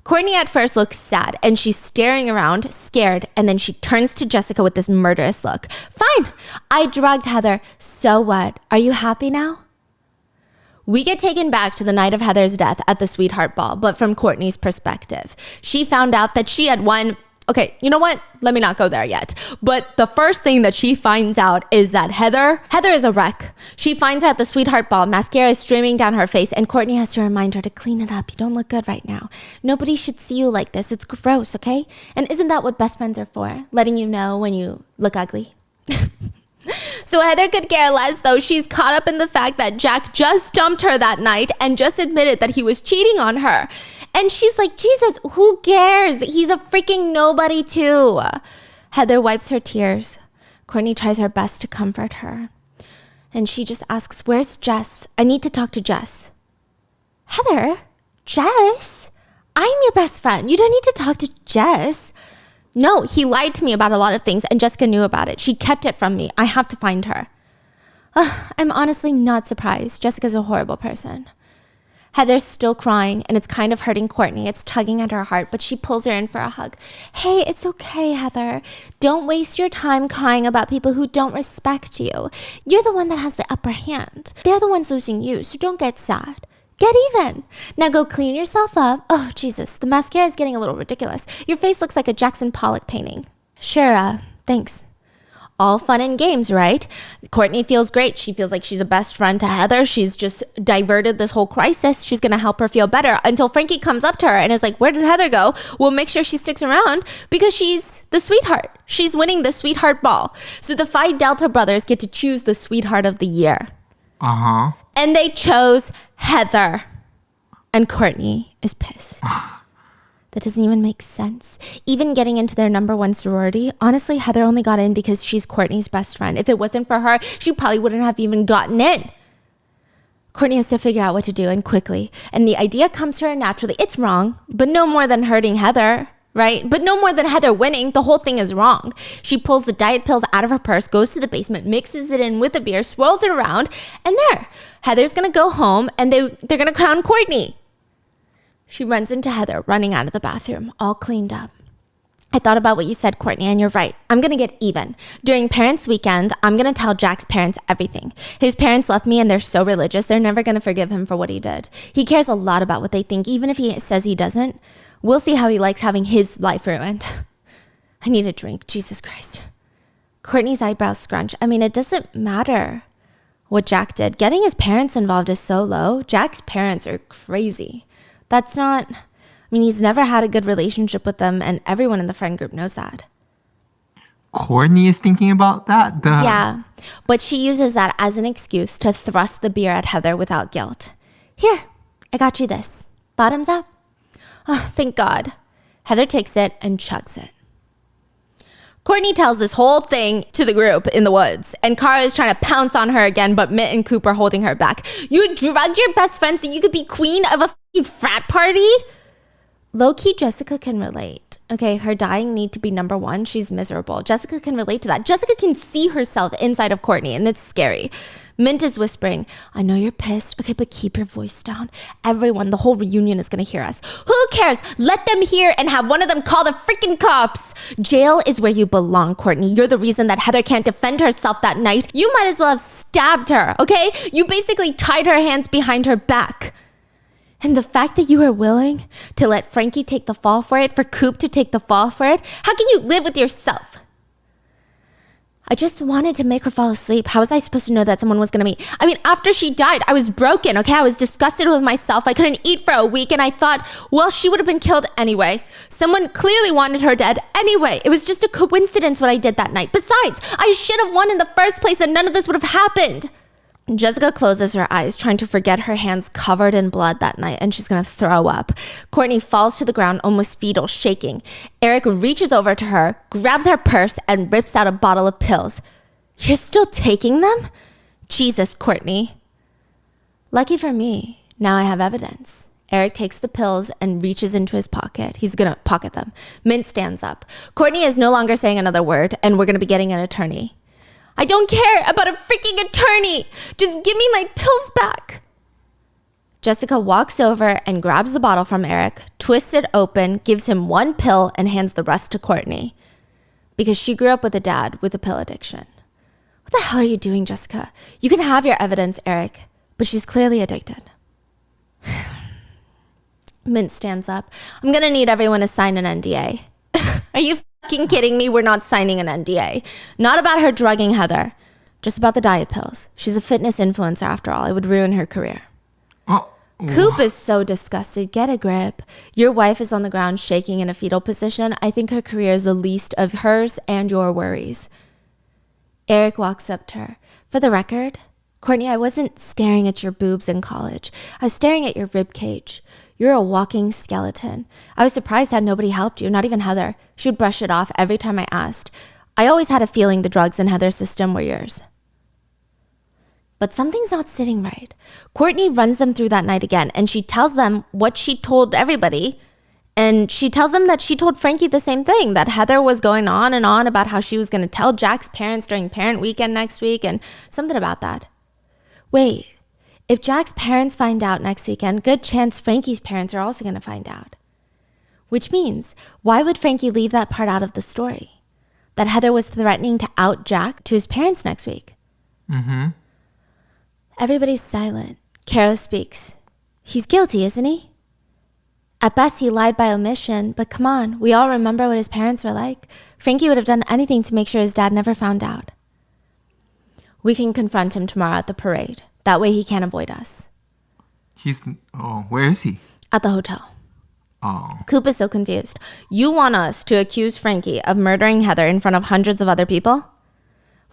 Courtney at first looks sad and she's staring around, scared, and then she turns to Jessica with this murderous look. Fine, I drugged Heather. So what? Are you happy now? We get taken back to the night of Heather's death at the Sweetheart Ball, but from Courtney's perspective. She found out that she had won. Okay, you know what? Let me not go there yet. But the first thing that she finds out is that Heather is a wreck. She finds her at the Sweetheart Ball. Mascara is streaming down her face, and Courtney has to remind her to clean it up. You don't look good right now. Nobody should see you like this. It's gross, okay? And isn't that what best friends are for? Letting you know when you look ugly. So Heather could care less, though. She's caught up in the fact that Jack just dumped her that night and just admitted that he was cheating on her. And she's like, Jesus, who cares? He's a freaking nobody too. Heather wipes her tears. Courtney tries her best to comfort her. And she just asks, where's Jess? I need to talk to Jess. Heather? Jess? I'm your best friend. You don't need to talk to Jess. No, he lied to me about a lot of things and Jessica knew about it. She kept it from me. I have to find her. I'm honestly not surprised. Jessica's a horrible person. Heather's still crying and it's kind of hurting Courtney. It's tugging at her heart, but she pulls her in for a hug. Hey, it's okay, Heather. Don't waste your time crying about people who don't respect you. You're the one that has the upper hand. They're the ones losing you, so don't get sad. Get even. Now go clean yourself up. Oh, Jesus, the mascara is getting a little ridiculous. Your face looks like a Jackson Pollock painting. Sure, thanks. All fun and games, right? Courtney feels great. She feels like she's a best friend to Heather. She's just diverted this whole crisis. She's going to help her feel better until Frankie comes up to her and is like, where did Heather go? We'll make sure she sticks around because she's the sweetheart. She's winning the Sweetheart Ball. So the Phi Delta brothers get to choose the sweetheart of the year. Uh-huh. And they chose Heather. And Courtney is pissed. That doesn't even make sense. Even getting into their number one sorority, honestly, Heather only got in because she's Courtney's best friend. If it wasn't for her, she probably wouldn't have even gotten in. Courtney has to figure out what to do, and quickly. And the idea comes to her naturally. It's wrong, but no more than hurting Heather, right? But no more than Heather winning. The whole thing is wrong. She pulls the diet pills out of her purse, goes to the basement, mixes it in with a beer, swirls it around, and there. Heather's going to go home, and they're going to crown Courtney. She runs into Heather, running out of the bathroom, all cleaned up. I thought about what you said, Courtney, and you're right. I'm going to get even. During Parents' Weekend, I'm going to tell Jack's parents everything. His parents left me, and they're so religious, they're never going to forgive him for what he did. He cares a lot about what they think, even if he says he doesn't. We'll see how he likes having his life ruined. I need a drink, Jesus Christ. Courtney's eyebrows scrunch. I mean, it doesn't matter what Jack did. Getting his parents involved is so low. Jack's parents are crazy. That's not... I mean, he's never had a good relationship with them, and everyone in the friend group knows that. Courtney is thinking about that? Yeah, but she uses that as an excuse to thrust the beer at Heather without guilt. Here, I got you this. Bottoms up. Oh, thank God. Heather takes it and chugs it. Courtney tells this whole thing to the group in the woods, and Kara is trying to pounce on her again, but Mitt and Coop are holding her back. You drugged your best friend so you could be queen of a f***ing frat party? Low-key, Jessica can relate. Okay, her dying need to be number one. She's miserable. Jessica can relate to that. Jessica can see herself inside of Courtney, and it's scary. Mint is whispering, I know you're pissed. Okay, but keep your voice down. Everyone, the whole reunion is going to hear us. Who cares? Let them hear and have one of them call the freaking cops. Jail is where you belong, Courtney. You're the reason that Heather can't defend herself that night. You might as well have stabbed her, okay? You basically tied her hands behind her back. And the fact that you were willing to let Frankie take the fall for it, for Coop to take the fall for it, how can you live with yourself? I just wanted to make her fall asleep. How was I supposed to know that someone was going to meet? I mean, after she died, I was broken, okay? I was disgusted with myself. I couldn't eat for a week, and I thought, well, she would have been killed anyway. Someone clearly wanted her dead anyway. It was just a coincidence what I did that night. Besides, I should have won in the first place, and none of this would have happened. Jessica closes her eyes, trying to forget her hands covered in blood that night, and she's going to throw up. Courtney falls to the ground, almost fetal, shaking. Eric reaches over to her, grabs her purse, and rips out a bottle of pills. You're still taking them? Jesus, Courtney. Lucky for me, now I have evidence. Eric takes the pills and reaches into his pocket. He's going to pocket them. Mint stands up. Courtney is no longer saying another word, and we're going to be getting an attorney. I don't care about a freaking attorney. Just give me my pills back. Jessica walks over and grabs the bottle from Eric, twists it open, gives him one pill, and hands the rest to Courtney. Because she grew up with a dad with a pill addiction. What the hell are you doing, Jessica? You can have your evidence, Eric, but she's clearly addicted. Mint stands up. I'm going to need everyone to sign an NDA. Are you fucking kidding me? We're not signing an NDA. Not about her drugging Heather. Just about the diet pills. She's a fitness influencer after all. It would ruin her career. Oh. Coop is so disgusted. Get a grip. Your wife is on the ground shaking in a fetal position. I think her career is the least of hers and your worries. Eric walks up to her. For the record, Courtney, I wasn't staring at your boobs in college. I was staring at your rib cage. You're a walking skeleton. I was surprised how nobody helped you, not even Heather. She would brush it off every time I asked. I always had a feeling the drugs in Heather's system were yours. But something's not sitting right. Courtney runs them through that night again, and she tells them what she told everybody. And she tells them that she told Frankie the same thing, that Heather was going on and on about how she was going to tell Jack's parents during parent weekend next week, and something about that. Wait. If Jack's parents find out next weekend, good chance Frankie's parents are also going to find out. Which means, why would Frankie leave that part out of the story? That Heather was threatening to out Jack to his parents next week. Mm-hmm. Everybody's silent. Kara speaks. He's guilty, isn't he? At best, he lied by omission, but come on, we all remember what his parents were like. Frankie would have done anything to make sure his dad never found out. We can confront him tomorrow at the parade. That way he can't avoid us. Where is he? At the hotel. Oh. Coop is so confused. You want us to accuse Frankie of murdering Heather in front of hundreds of other people?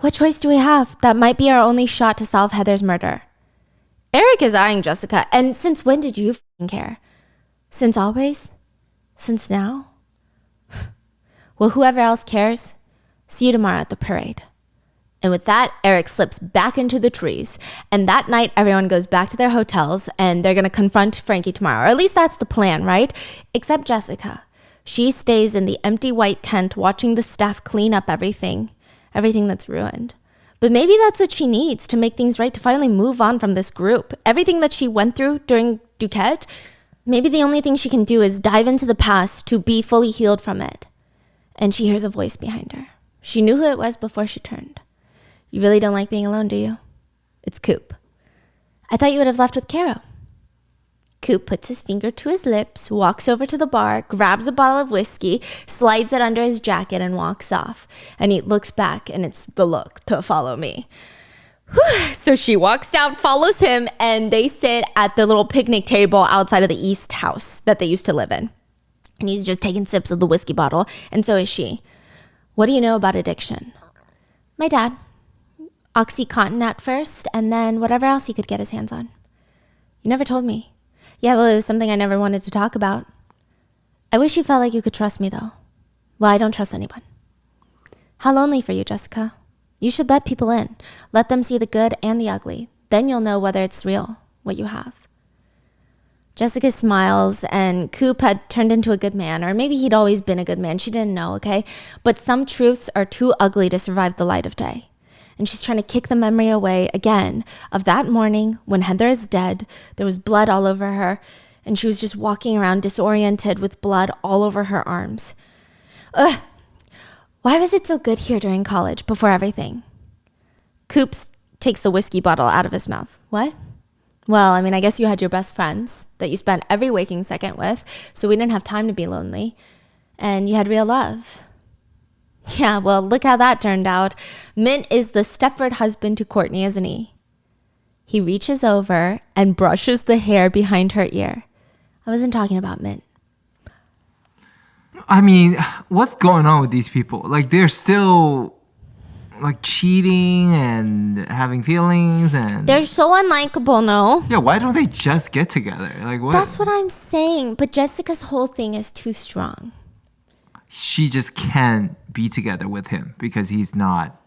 What choice do we have? That might be our only shot to solve Heather's murder. Eric is eyeing Jessica. And since when did you care? Since always? Since now? Well, whoever else cares, see you tomorrow at the parade. And with that, Eric slips back into the trees. And that night, everyone goes back to their hotels and they're going to confront Frankie tomorrow. Or at least that's the plan, right? Except Jessica. She stays in the empty white tent watching the staff clean up everything that's ruined. But maybe that's what she needs to make things right, to finally move on from this group. Everything that she went through during Duquette, maybe the only thing she can do is dive into the past to be fully healed from it. And she hears a voice behind her. She knew who it was before she turned. You really don't like being alone, do you? It's Coop. I thought you would have left with Caro. Coop puts his finger to his lips, walks over to the bar, grabs a bottle of whiskey, slides it under his jacket, and walks off. And he looks back, and it's the look to follow me. Whew. So she walks out, follows him, and they sit at the little picnic table outside of the East house that they used to live in. And he's just taking sips of the whiskey bottle, and so is she. What do you know about addiction? My dad. Oxycontin at first, and then whatever else he could get his hands on. You never told me. Yeah, well, it was something I never wanted to talk about. I wish you felt like you could trust me, though. Well, I don't trust anyone. How lonely for you, Jessica. You should let people in. Let them see the good and the ugly. Then you'll know whether it's real, what you have. Jessica smiles, and Coop had turned into a good man, or maybe he'd always been a good man. She didn't know, okay? But some truths are too ugly to survive the light of day. And she's trying to kick the memory away again of that morning when Heather is dead. There was blood all over her, and she was just walking around disoriented with blood all over her arms. Ugh. Why was it so good here during college, before everything? Coops takes the whiskey bottle out of his mouth. What? Well, I mean, I guess you had your best friends that you spent every waking second with, so we didn't have time to be lonely. And you had real love. Yeah, well, look how that turned out. Mint is the Stepford husband to Courtney, isn't he? He reaches over and brushes the hair behind her ear. I wasn't talking about Mint. I mean, what's going on with these people? Like, they're still, like, cheating and having feelings and... They're so unlikable, no? Yeah, why don't they just get together? Like, what? That's what I'm saying. But Jessica's whole thing is too strong. She just can't be together with him because he's not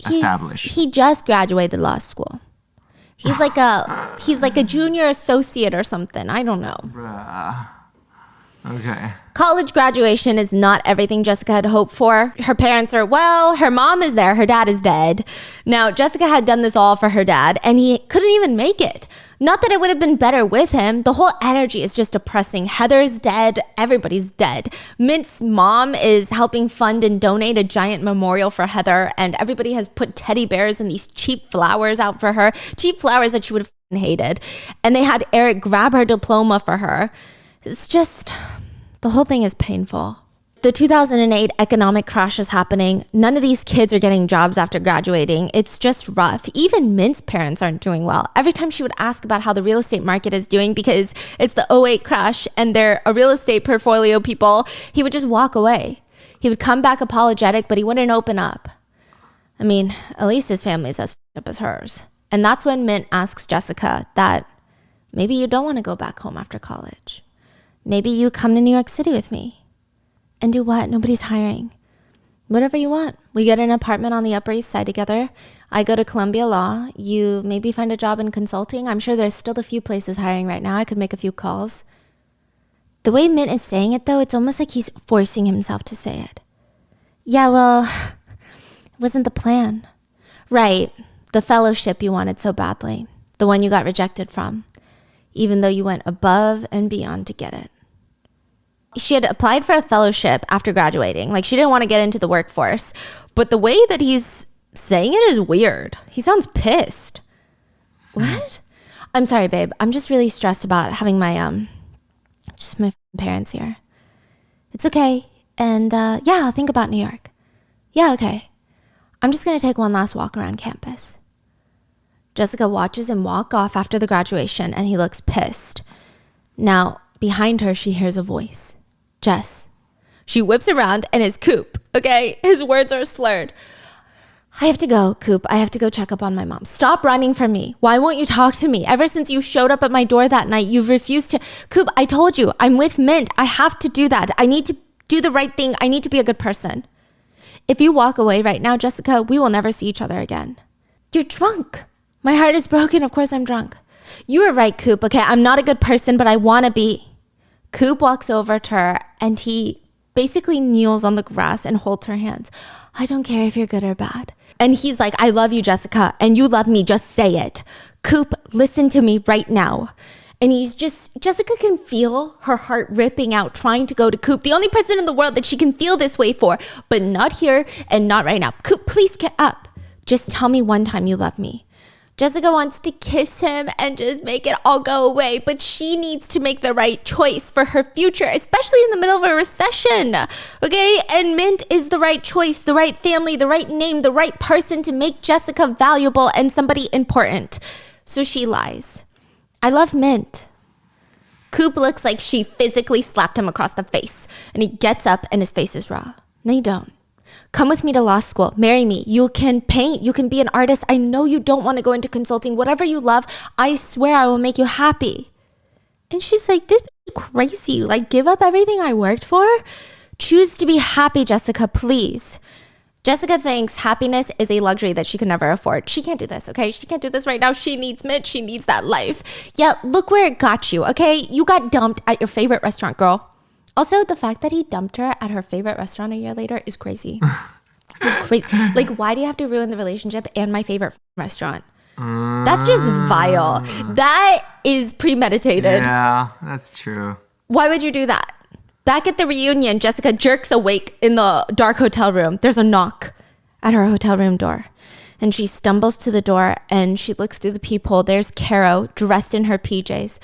established. He just graduated law school. He's like a junior associate or something. I don't know. Bruh. Okay. College graduation is not everything Jessica had hoped for. Her parents are, well, her mom is there. Her dad is dead. Now, Jessica had done this all for her dad, and he couldn't even make it. Not that it would have been better with him. The whole energy is just depressing. Heather's dead. Everybody's dead. Mint's mom is helping fund and donate a giant memorial for Heather, and everybody has put teddy bears and these cheap flowers out for her. Cheap flowers that she would have hated. And they had Eric grab her diploma for her. It's just, the whole thing is painful. The 2008 economic crash is happening. None of these kids are getting jobs after graduating. It's just rough. Even Mint's parents aren't doing well. Every time she would ask about how the real estate market is doing because it's the '08 crash and they're a real estate portfolio people, he would just walk away. He would come back apologetic, but he wouldn't open up. I mean, at least his family's as f***ed up as hers. And that's when Mint asks Jessica that maybe you don't want to go back home after college. Maybe you come to New York City with me. And do what? Nobody's hiring. Whatever you want. We get an apartment on the Upper East Side together. I go to Columbia Law. You maybe find a job in consulting. I'm sure there's still a few places hiring right now. I could make a few calls. The way Mint is saying it, though, it's almost like he's forcing himself to say it. Yeah, well, it wasn't the plan. Right. The fellowship you wanted so badly. The one you got rejected from. Even though you went above and beyond to get it. She had applied for a fellowship after graduating. Like, she didn't want to get into the workforce. But the way that he's saying it is weird. He sounds pissed. What? I'm sorry, babe. I'm just really stressed about having my parents here. It's okay. And, yeah, I'll think about New York. Yeah, okay. I'm just going to take one last walk around campus. Jessica watches him walk off after the graduation, and he looks pissed. Now, behind her, she hears a voice. Jess. She whips around, and it's Coop, okay? His words are slurred. I have to go, Coop. I have to go check up on my mom. Stop running from me. Why won't you talk to me? Ever since you showed up at my door that night, you've refused to. Coop, I told you, I'm with Mint. I have to do that. I need to do the right thing. I need to be a good person. If you walk away right now, Jessica, we will never see each other again. You're drunk. My heart is broken. Of course I'm drunk. You were right, Coop. Okay, I'm not a good person, but I want to be. Coop walks over to her and he basically kneels on the grass and holds her hands. I don't care if you're good or bad. And he's like, I love you, Jessica, and you love me. Just say it. Coop, listen to me right now. And Jessica can feel her heart ripping out, trying to go to Coop, the only person in the world that she can feel this way for, but not here and not right now. Coop, please get up. Just tell me one time you love me. Jessica wants to kiss him and just make it all go away, but she needs to make the right choice for her future, especially in the middle of a recession, okay? And Mint is the right choice, the right family, the right name, the right person to make Jessica valuable and somebody important. So she lies. I love Mint. Coop looks like she physically slapped him across the face, and he gets up and his face is raw. No, you don't. Come with me to law school. Marry me. You can paint. You can be an artist. I know you don't want to go into consulting. Whatever you love, I swear I will make you happy. And she's like, this is crazy. Like, give up everything I worked for? Choose to be happy, Jessica, please. Jessica thinks happiness is a luxury that she can never afford. She can't do this, okay? She can't do this right now. She needs Mint. She needs that life. Yeah, look where it got you, okay? You got dumped at your favorite restaurant, girl. Also, the fact that he dumped her at her favorite restaurant a year later is crazy. It's crazy. Like, why do you have to ruin the relationship and my favorite restaurant? That's just vile. That is premeditated. Yeah, that's true. Why would you do that? Back at the reunion, Jessica jerks awake in the dark hotel room. There's a knock at her hotel room door. And she stumbles to the door and she looks through the peephole. There's Caro dressed in her PJs.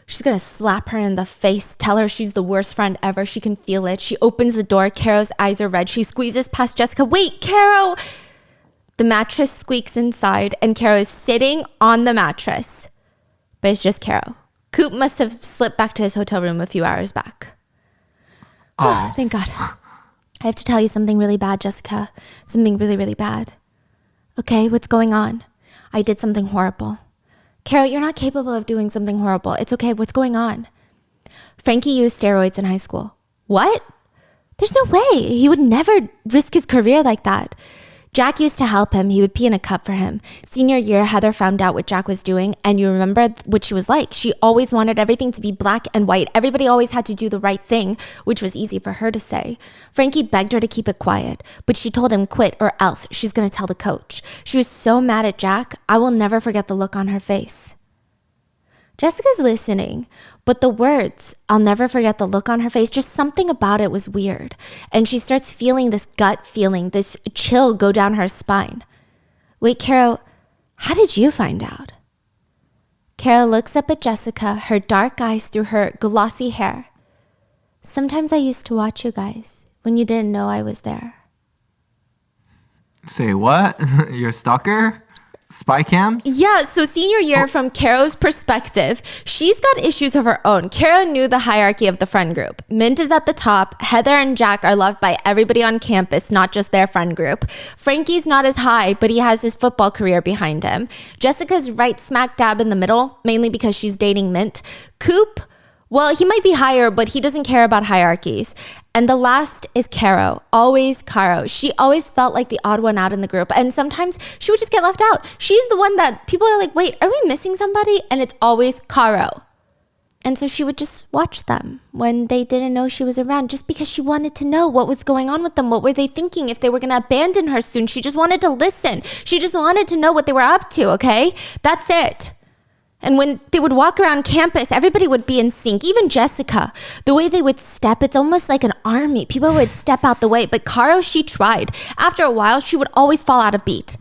She's going to slap her in the face, tell her she's the worst friend ever. She can feel it. She opens the door. Caro's eyes are red. She squeezes past Jessica. Wait, Caro! The mattress squeaks inside, and Caro is sitting on the mattress. But it's just Caro. Coop must have slipped back to his hotel room a few hours back. Oh, thank God. I have to tell you something really bad, Jessica. Something really, really bad. Okay, what's going on? I did something horrible. Caro, you're not capable of doing something horrible. It's okay. What's going on? Frankie used steroids in high school. What? There's no way. He would never risk his career like that. Jack used to help him. He would pee in a cup for him. Senior year, Heather found out what Jack was doing, and you remember what she was like. She always wanted everything to be black and white. Everybody always had to do the right thing, which was easy for her to say. Frankie begged her to keep it quiet, but she told him quit or else she's going to tell the coach. She was so mad at Jack, I will never forget the look on her face. Jessica's listening, but the words, I'll never forget the look on her face, just something about it was weird. And she starts feeling this gut feeling, this chill go down her spine. Wait, Caro, how did you find out? Caro looks up at Jessica, her dark eyes through her glossy hair. Sometimes I used to watch you guys when you didn't know I was there. Say what? You're a stalker? Spy cam? Yeah, so senior year, from Caro's perspective, she's got issues of her own. Caro knew the hierarchy of the friend group. Mint is at the top. Heather and Jack are loved by everybody on campus, not just their friend group. Frankie's not as high, but he has his football career behind him. Jessica's right smack dab in the middle, mainly because she's dating Mint. Coop, well, he might be higher, but he doesn't care about hierarchies. And the last is Caro, always Caro. She always felt like the odd one out in the group. And sometimes she would just get left out. She's the one that people are like, wait, are we missing somebody? And it's always Caro. And so she would just watch them when they didn't know she was around, just because she wanted to know what was going on with them. What were they thinking? If they were going to abandon her soon. She just wanted to listen. She just wanted to know what they were up to, okay? That's it. And when they would walk around campus, everybody would be in sync, even Jessica. The way they would step, it's almost like an army. People would step out the way. But Caro, she tried. After a while, she would always fall out of beat.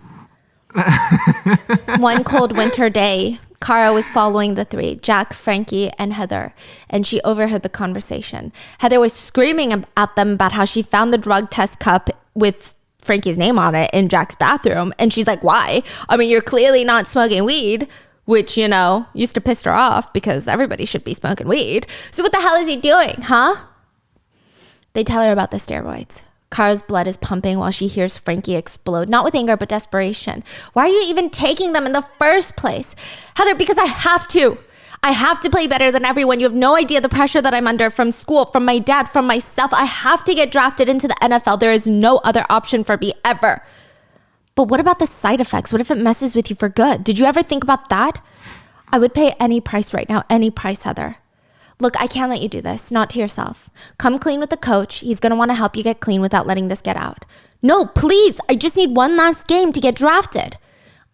One cold winter day, Caro was following the three, Jack, Frankie, and Heather, and she overheard the conversation. Heather was screaming at them about how she found the drug test cup with Frankie's name on it in Jack's bathroom. And she's like, why? I mean, you're clearly not smoking weed. Which, you know, used to piss her off because everybody should be smoking weed. So what the hell is he doing, huh? They tell her about the steroids. Kara's blood is pumping while she hears Frankie explode, not with anger, but desperation. Why are you even taking them in the first place? Heather, because I have to. I have to play better than everyone. You have no idea the pressure that I'm under from school, from my dad, from myself. I have to get drafted into the NFL. There is no other option for me ever. But what about the side effects? What if it messes with you for good? Did you ever think about that? I would pay any price right now, any price, Heather. Look, I can't let you do this, not to yourself. Come clean with the coach. He's going to want to help you get clean without letting this get out. No, please, I just need one last game to get drafted.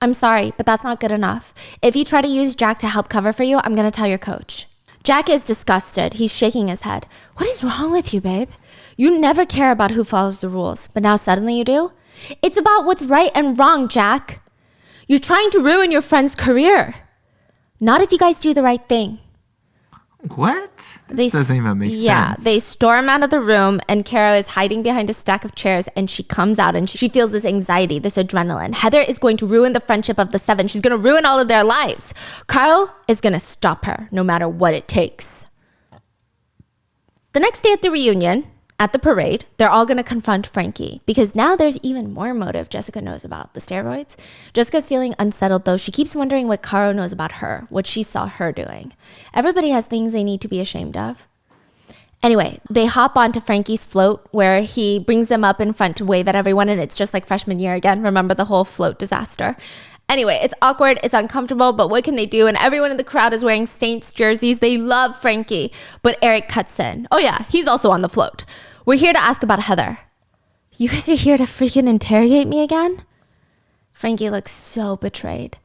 I'm sorry, but that's not good enough. If you try to use Jack to help cover for you, I'm going to tell your coach. Jack is disgusted. He's shaking his head. What is wrong with you, babe? You never care about who follows the rules, but now suddenly you do? It's about what's right and wrong, Jack. You're trying to ruin your friend's career. Not if you guys do the right thing. What? Doesn't even make sense. Yeah, they storm out of the room and Kara is hiding behind a stack of chairs and she comes out and she feels this anxiety, this adrenaline. Heather is going to ruin the friendship of the seven. She's going to ruin all of their lives. Carl is going to stop her no matter what it takes. The next day at the reunion, at the parade, they're all going to confront Frankie because now there's even more motive Jessica knows about, the steroids. Jessica's feeling unsettled though. She keeps wondering what Caro knows about her, what she saw her doing. Everybody has things they need to be ashamed of. Anyway, they hop onto Frankie's float where he brings them up in front to wave at everyone and it's just like freshman year again. Remember the whole float disaster? Anyway, it's awkward, it's uncomfortable, but what can they do? And everyone in the crowd is wearing Saints jerseys. They love Frankie, but Eric cuts in. Oh yeah, he's also on the float. We're here to ask about Heather. You guys are here to freaking interrogate me again? Frankie looks so betrayed.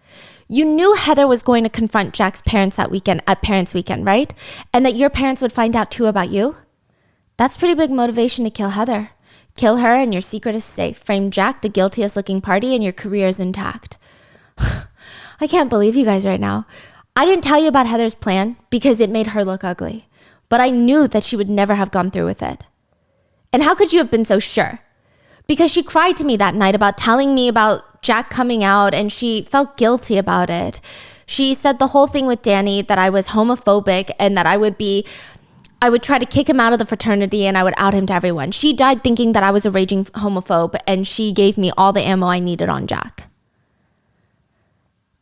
You knew Heather was going to confront Jack's parents that weekend at Parents Weekend, right? And that your parents would find out too about you? That's pretty big motivation to kill Heather. Kill her and your secret is safe. Frame Jack, the guiltiest looking party, and your career is intact. I can't believe you guys right now. I didn't tell you about Heather's plan because it made her look ugly. But I knew that she would never have gone through with it. And how could you have been so sure? Because she cried to me that night about telling me about Jack coming out and she felt guilty about it. She said the whole thing with Danny, that I was homophobic and that I would try to kick him out of the fraternity and I would out him to everyone. She died thinking that I was a raging homophobe and she gave me all the ammo I needed on Jack.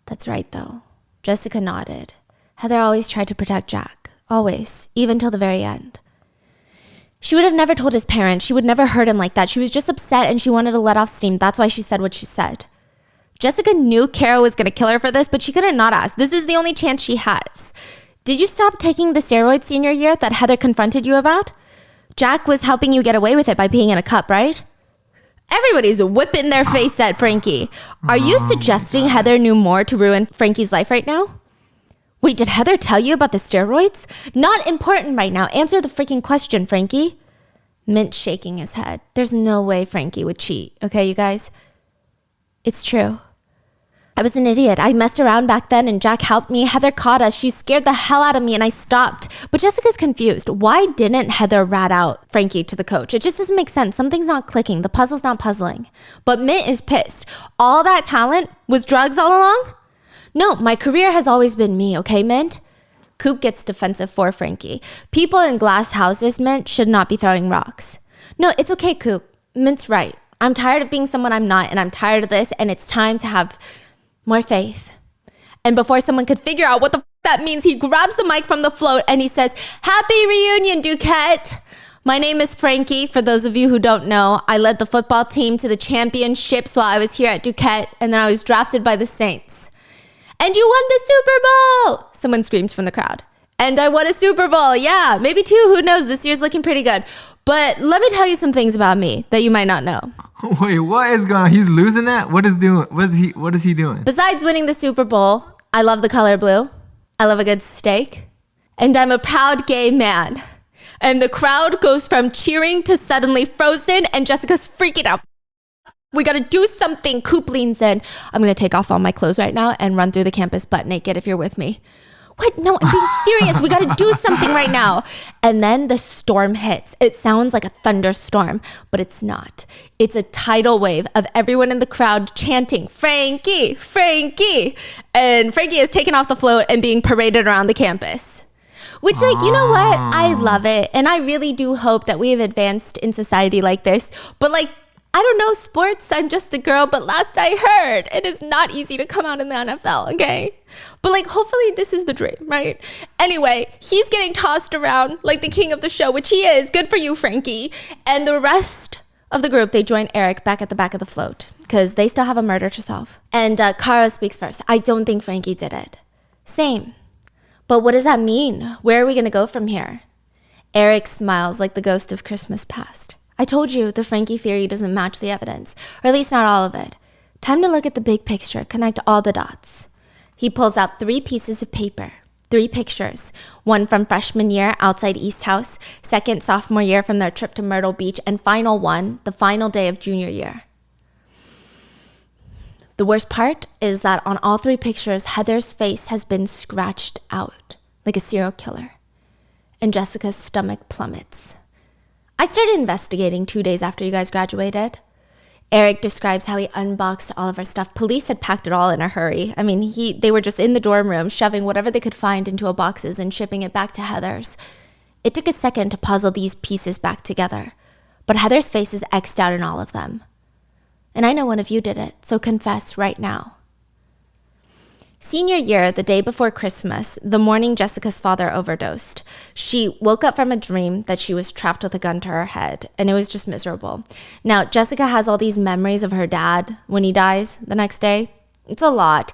That's right though. Jessica nodded. Heather always tried to protect Jack. Always. Even till the very end. She would have never told his parents. She would never hurt him like that. She was just upset and she wanted to let off steam. That's why she said what she said. Jessica knew Kara was going to kill her for this, but she couldn't not ask. This is the only chance she has. Did you stop taking the steroids senior year that Heather confronted you about? Jack was helping you get away with it by peeing in a cup, right? Everybody's whipping their face at Frankie. Are you suggesting Heather knew more to ruin Frankie's life right now? Wait, did Heather tell you about the steroids? Not important right now. Answer the freaking question, Frankie. Mint shaking his head. There's no way Frankie would cheat. Okay, you guys? It's true. I was an idiot. I messed around back then and Jack helped me. Heather caught us. She scared the hell out of me and I stopped. But Jessica's confused. Why didn't Heather rat out Frankie to the coach? It just doesn't make sense. Something's not clicking. The puzzle's not puzzling. But Mint is pissed. All that talent was drugs all along? No, my career has always been me, okay, Mint? Coop gets defensive for Frankie. People in glass houses, Mint, should not be throwing rocks. No, it's okay, Coop. Mint's right. I'm tired of being someone I'm not, and I'm tired of this, and it's time to have more faith. And before someone could figure out what the that means, he grabs the mic from the float and he says, "Happy reunion, Duquette. My name is Frankie. For those of you who don't know, I led the football team to the championships while I was here at Duquette, and then I was drafted by the Saints. And you won the Super Bowl!" Someone screams from the crowd. And I won a Super Bowl. Yeah, maybe two. Who knows? This year's looking pretty good. But let me tell you some things about me that you might not know. Wait, what is going on? He's losing that? What is he doing? Besides winning the Super Bowl, I love the color blue. I love a good steak. And I'm a proud gay man. And the crowd goes from cheering to suddenly frozen, and Jessica's freaking out. We gotta do something. Coop leans in. I'm gonna take off all my clothes right now and run through the campus butt naked if you're with me. What? No, I'm being serious. We gotta do something right now. And then the storm hits. It sounds like a thunderstorm, but it's not. It's a tidal wave of everyone in the crowd chanting, "Frankie, Frankie." And Frankie is taken off the float and being paraded around the campus. Which, like, you know what? I love it. And I really do hope that we have advanced in society like this. But, like, I don't know sports. I'm just a girl. But last I heard, it is not easy to come out in the NFL, okay? But, like, hopefully this is the dream, right? Anyway, he's getting tossed around like the king of the show, which he is. Good for you, Frankie. And the rest of the group, they join Eric back at the back of the float because they still have a murder to solve. And Caro speaks first. I don't think Frankie did it. Same. But what does that mean? Where are we going to go from here? Eric smiles like the ghost of Christmas past. I told you the Frankie theory doesn't match the evidence, or at least not all of it. Time to look at the big picture, connect all the dots. He pulls out 3 pieces of paper, 3 pictures, one from freshman year outside East House, second sophomore year from their trip to Myrtle Beach, and final one, the final day of junior year. The worst part is that on all 3 pictures, Heather's face has been scratched out like a serial killer, and Jessica's stomach plummets. I started investigating 2 days after you guys graduated. Eric describes how he unboxed all of our stuff. Police had packed it all in a hurry. I mean, they were just in the dorm room, shoving whatever they could find into boxes and shipping it back to Heather's. It took a second to puzzle these pieces back together, but Heather's face is X'd out in all of them. And I know one of you did it, so confess right now. Senior year, the day before Christmas, the morning Jessica's father overdosed. She woke up from a dream that she was trapped with a gun to her head, and it was just miserable. Now, Jessica has all these memories of her dad when he dies the next day. It's a lot.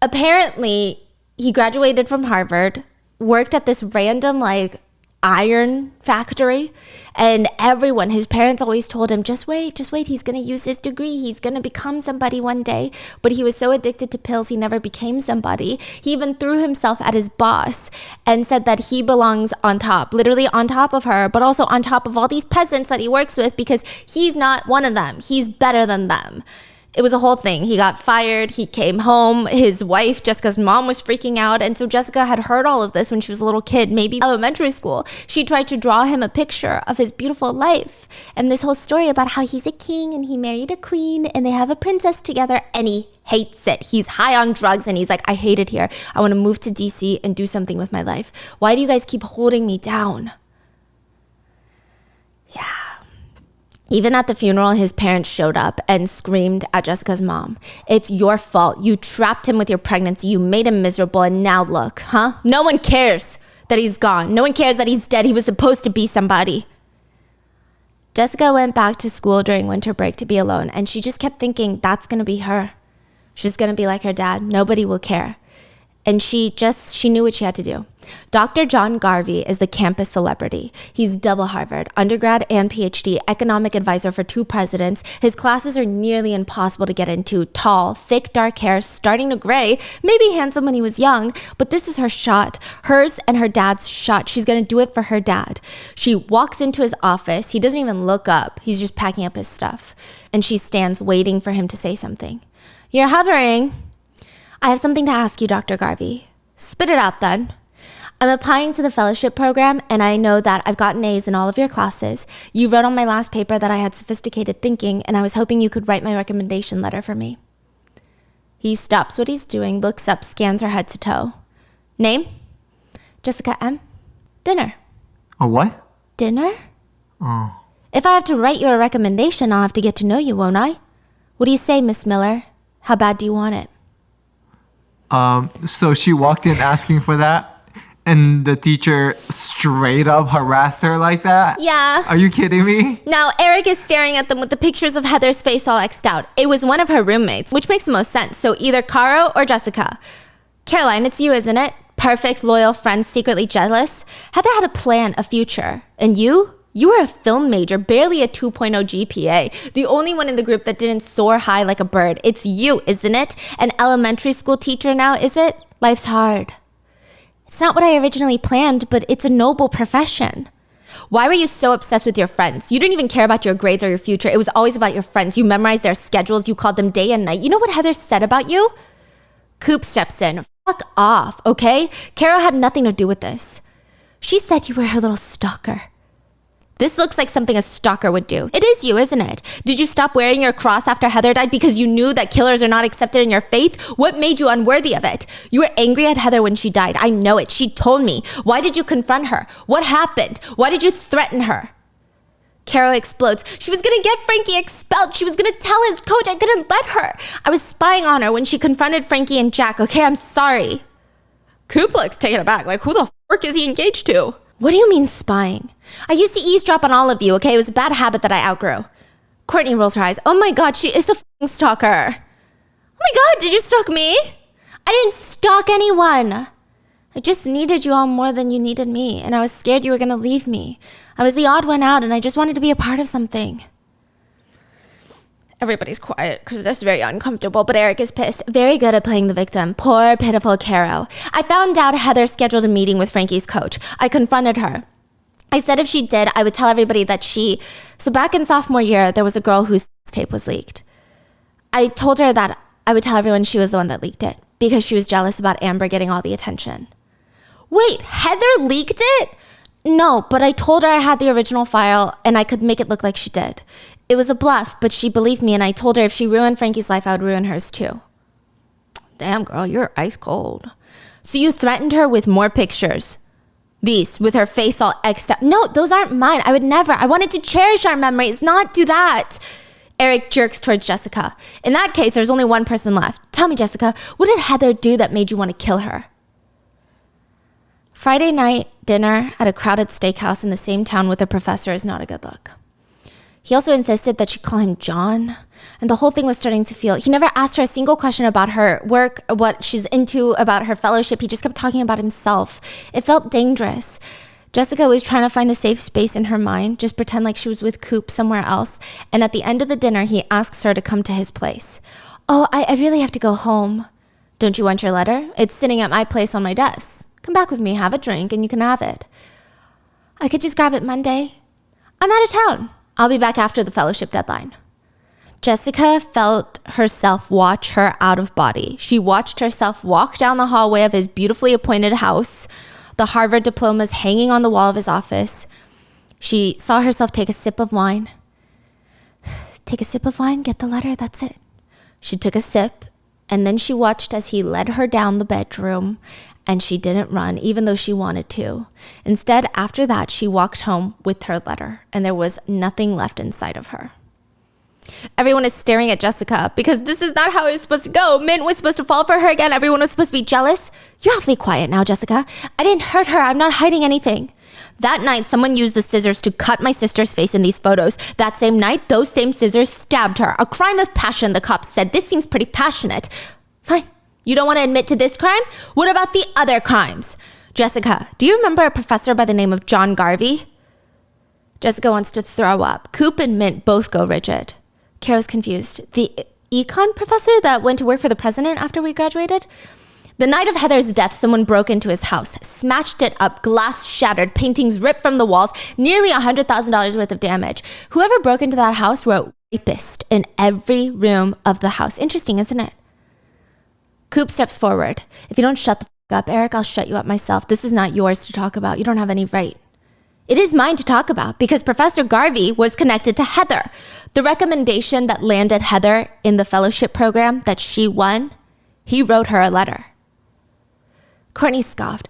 Apparently, he graduated from Harvard, worked at this random, like, iron factory, and everyone, his parents always told him, just wait, he's gonna use his degree, he's gonna become somebody one day. But he was so addicted to pills, he never became somebody. He even threw himself at his boss and said that he belongs on top, literally on top of her, but also on top of all these peasants that he works with, because he's not one of them, he's better than them. It was a whole thing. He got fired. He came home. His wife, Jessica's mom, was freaking out. And so Jessica had heard all of this when she was a little kid, maybe elementary school. She tried to draw him a picture of his beautiful life and this whole story about how he's a king and he married a queen and they have a princess together, and he hates it. He's high on drugs and he's like, I hate it here. I want to move to DC and do something with my life. Why do you guys keep holding me down? Yeah. Even at the funeral, his parents showed up and screamed at Jessica's mom. It's your fault. You trapped him with your pregnancy. You made him miserable. And now look, huh? No one cares that he's gone. No one cares that he's dead. He was supposed to be somebody. Jessica went back to school during winter break to be alone. And she just kept thinking that's going to be her. She's going to be like her dad. Nobody will care. And she knew what she had to do. Dr. John Garvey is the campus celebrity. He's double Harvard, undergrad and PhD, economic advisor for 2 presidents. His classes are nearly impossible to get into. Tall, thick, dark hair, starting to gray, maybe handsome when he was young, but this is her shot. Hers and her dad's shot. She's gonna do it for her dad. She walks into his office. He doesn't even look up. He's just packing up his stuff. And she stands waiting for him to say something. You're hovering. I have something to ask you, Dr. Garvey. Spit it out then. I'm applying to the fellowship program, and I know that I've gotten A's in all of your classes. You wrote on my last paper that I had sophisticated thinking, and I was hoping you could write my recommendation letter for me. He stops what he's doing, looks up, scans her head to toe. Name? Jessica M. Dinner. A what? Dinner? Oh. If I have to write you a recommendation, I'll have to get to know you, won't I? What do you say, Miss Miller? How bad do you want it? So she walked in asking for that, and the teacher straight up harassed her like that? Yeah. Are you kidding me? Now, Eric is staring at them with the pictures of Heather's face all X'd out. It was one of her roommates, which makes the most sense. So either Caro or Jessica. Caroline, it's you, isn't it? Perfect, loyal friend, secretly jealous. Heather had a plan, a future. And you? You were a film major, barely a 2.0 GPA. The only one in the group that didn't soar high like a bird. It's you, isn't it? An elementary school teacher now, is it? Life's hard. It's not what I originally planned, but it's a noble profession. Why were you so obsessed with your friends? You didn't even care about your grades or your future. It was always about your friends. You memorized their schedules. You called them day and night. You know what Heather said about you? Coop steps in. Fuck off, okay? Carol had nothing to do with this. She said you were her little stalker. This looks like something a stalker would do. It is you, isn't it? Did you stop wearing your cross after Heather died because you knew that killers are not accepted in your faith? What made you unworthy of it? You were angry at Heather when she died. I know it. She told me. Why did you confront her? What happened? Why did you threaten her? Carol explodes. She was gonna get Frankie expelled. She was gonna tell his coach. I couldn't let her. I was spying on her when she confronted Frankie and Jack. Okay, I'm sorry. Coop looks taken aback. Like, who the fuck is he engaged to? What do you mean spying? I used to eavesdrop on all of you, okay? It was a bad habit that I outgrew. Courtney rolls her eyes. Oh my God, she is a fucking stalker. Oh my God, did you stalk me? I didn't stalk anyone. I just needed you all more than you needed me, and I was scared you were gonna leave me. I was the odd one out, and I just wanted to be a part of something. Everybody's quiet because that's very uncomfortable, but Eric is pissed. Very good at playing the victim. Poor, pitiful Caro. I found out Heather scheduled a meeting with Frankie's coach. I confronted her. I said if she did, I would tell everybody that So back in sophomore year, there was a girl whose tape was leaked. I told her that I would tell everyone she was the one that leaked it because she was jealous about Amber getting all the attention. Wait, Heather leaked it? No, but I told her I had the original file and I could make it look like she did. It was a bluff, but she believed me, and I told her if she ruined Frankie's life, I would ruin hers too. Damn, girl, you're ice cold. So you threatened her with more pictures. These, with her face all X'd out. No, those aren't mine. I would never. I wanted to cherish our memories, not do that. Eric jerks towards Jessica. In that case, there's only one person left. Tell me, Jessica, what did Heather do that made you want to kill her? Friday night dinner at a crowded steakhouse in the same town with a professor is not a good look. He also insisted that she call him John, and the whole thing was starting to feel... He never asked her a single question about her work, what she's into, about her fellowship. He just kept talking about himself. It felt dangerous. Jessica was trying to find a safe space in her mind, just pretend like she was with Coop somewhere else, and at the end of the dinner, he asks her to come to his place. Oh, I really have to go home. Don't you want your letter? It's sitting at my place on my desk. Come back with me, have a drink, and you can have it. I could just grab it Monday. I'm out of town. I'll be back after the fellowship deadline. Jessica felt herself watch her out of body. She watched herself walk down the hallway of his beautifully appointed house, the Harvard diplomas hanging on the wall of his office. She saw herself take a sip of wine. Take a sip of wine, get the letter, that's it. She took a sip, and then she watched as he led her down the bedroom, and she didn't run, even though she wanted to. Instead, after that, she walked home with her letter, and there was nothing left inside of her. Everyone is staring at Jessica because this is not how it was supposed to go. Mint was supposed to fall for her again. Everyone was supposed to be jealous. You're awfully quiet now, Jessica. I didn't hurt her. I'm not hiding anything. That night, someone used the scissors to cut my sister's face in these photos. That same night, those same scissors stabbed her. A crime of passion, the cops said. This seems pretty passionate. Fine. You don't want to admit to this crime? What about the other crimes? Jessica, do you remember a professor by the name of John Garvey? Jessica wants to throw up. Coop and Mint both go rigid. Kara's confused. The econ professor that went to work for the president after we graduated? The night of Heather's death, someone broke into his house, smashed it up, glass shattered, paintings ripped from the walls, nearly $100,000 worth of damage. Whoever broke into that house wrote rapist in every room of the house. Interesting, isn't it? Coop steps forward. If you don't shut the fuck up, Eric, I'll shut you up myself. This is not yours to talk about. You don't have any right. It is mine to talk about because Professor Garvey was connected to Heather. The recommendation that landed Heather in the fellowship program that she won, he wrote her a letter. Courtney scoffed.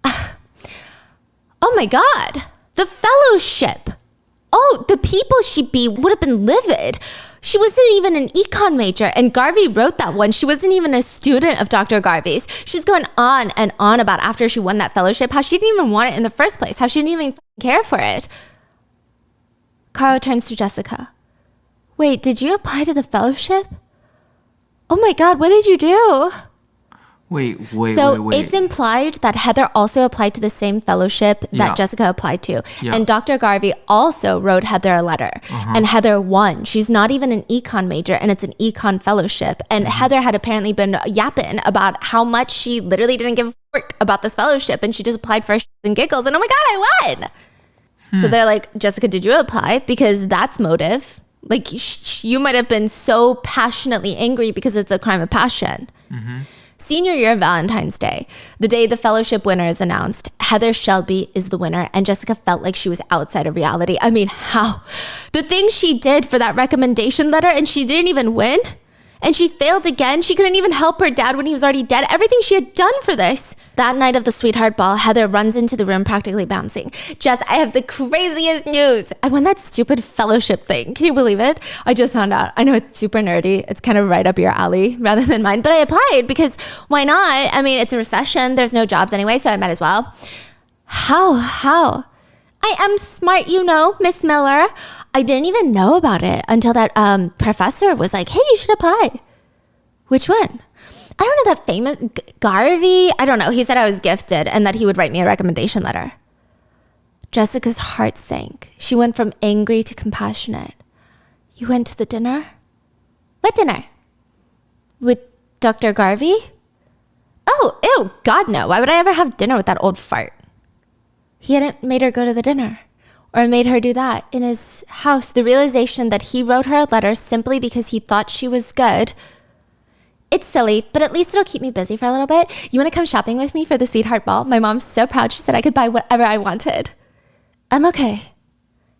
Oh my God, the fellowship. Oh, the people she'd be would have been livid. She wasn't even an econ major, and Garvey wrote that one. She wasn't even a student of Dr. Garvey's. She was going on and on about after she won that fellowship, how she didn't even want it in the first place, how she didn't even care for it. Caro turns to Jessica. Wait, did you apply to the fellowship? Oh my God, what did you do? Wait. So it's implied that Heather also applied to the same fellowship that Jessica applied to. Yeah. And Dr. Garvey also wrote Heather a letter. And Heather won. She's not even an econ major, and it's an econ fellowship. And Heather had apparently been yapping about how much she literally didn't give a fuck about this fellowship, and she just applied for shits and giggles. And oh my God, I won! So they're like, Jessica, did you apply? Because that's motive. Like, you might have been so passionately angry because it's a crime of passion. Senior year Valentine's Day, the day the fellowship winner is announced, Heather Shelby is the winner, and Jessica felt like she was outside of reality. I mean, how? The things she did for that recommendation letter, and she didn't even win? And she failed again. She couldn't even help her dad when he was already dead. Everything she had done for this. That night of the sweetheart ball, Heather runs into the room practically bouncing. Jess, I have the craziest news. I won that stupid fellowship thing. Can you believe it? I just found out. I know it's super nerdy. It's kind of right up your alley rather than mine. But I applied because why not? I mean, it's a recession. There's no jobs anyway, so I might as well. How? I am smart, you know, Miss Miller. I didn't even know about it until that professor was like, hey, you should apply. Which one? I don't know, that famous Garvey? I don't know. He said I was gifted and that he would write me a recommendation letter. Jessica's heart sank. She went from angry to compassionate. You went to the dinner? What dinner? With Dr. Garvey? Oh, ew, God no. Why would I ever have dinner with that old fart? He hadn't made her go to the dinner or made her do that in his house. The realization that he wrote her a letter simply because he thought she was good. It's silly, but at least it'll keep me busy for a little bit. You want to come shopping with me for the sweetheart ball? My mom's so proud. She said I could buy whatever I wanted. I'm okay.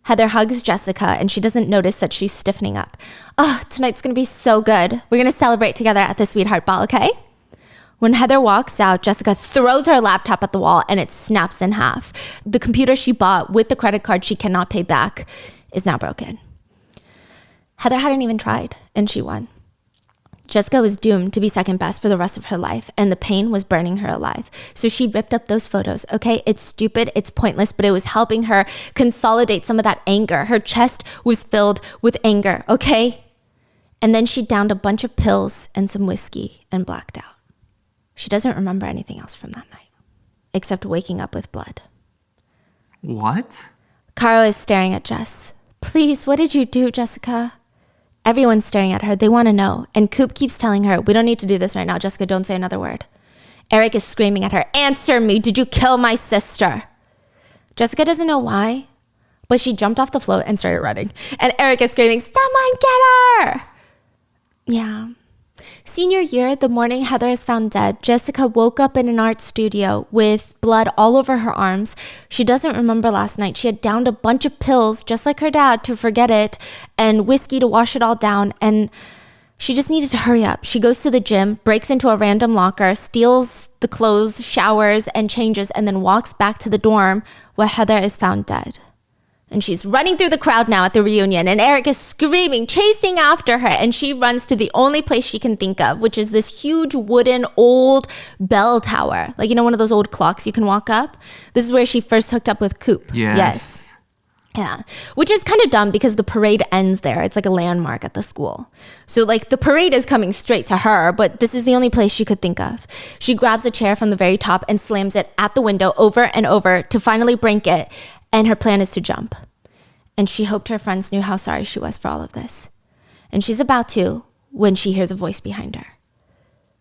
Heather hugs Jessica and she doesn't notice that she's stiffening up. Oh, tonight's going to be so good. We're going to celebrate together at the sweetheart ball, okay? When Heather walks out, Jessica throws her laptop at the wall and it snaps in half. The computer she bought with the credit card she cannot pay back is now broken. Heather hadn't even tried and she won. Jessica was doomed to be second best for the rest of her life, and the pain was burning her alive. So she ripped up those photos, okay? It's stupid, it's pointless, but it was helping her consolidate some of that anger. Her chest was filled with anger, okay? And then she downed a bunch of pills and some whiskey and blacked out. She doesn't remember anything else from that night, except waking up with blood. What? Caro is staring at Jess. Please, what did you do, Jessica? Everyone's staring at her. They want to know. And Coop keeps telling her, we don't need to do this right now. Jessica, don't say another word. Eric is screaming at her, answer me. Did you kill my sister? Jessica doesn't know why, but she jumped off the float and started running. And Eric is screaming, someone get her! Yeah. Senior year, the morning Heather is found dead, Jessica woke up in an art studio with blood all over her arms. She doesn't remember last night. She had downed a bunch of pills, just like her dad, to forget it, and whiskey to wash it all down, and she just needed to hurry up. She goes to the gym, breaks into a random locker, steals the clothes, showers, and changes, and then walks back to the dorm where Heather is found dead. And she's running through the crowd now at the reunion, and Eric is screaming, chasing after her, and she runs to the only place she can think of, which is this huge wooden old bell tower. Like, you know, one of those old clocks you can walk up? This is where she first hooked up with Coop. Yes. Yeah. Which is kind of dumb because the parade ends there. It's like a landmark at the school. So, like, the parade is coming straight to her, but this is the only place she could think of. She grabs a chair from the very top and slams it at the window over and over to finally break it. And her plan is to jump. And she hoped her friends knew how sorry she was for all of this. And she's about to when she hears a voice behind her.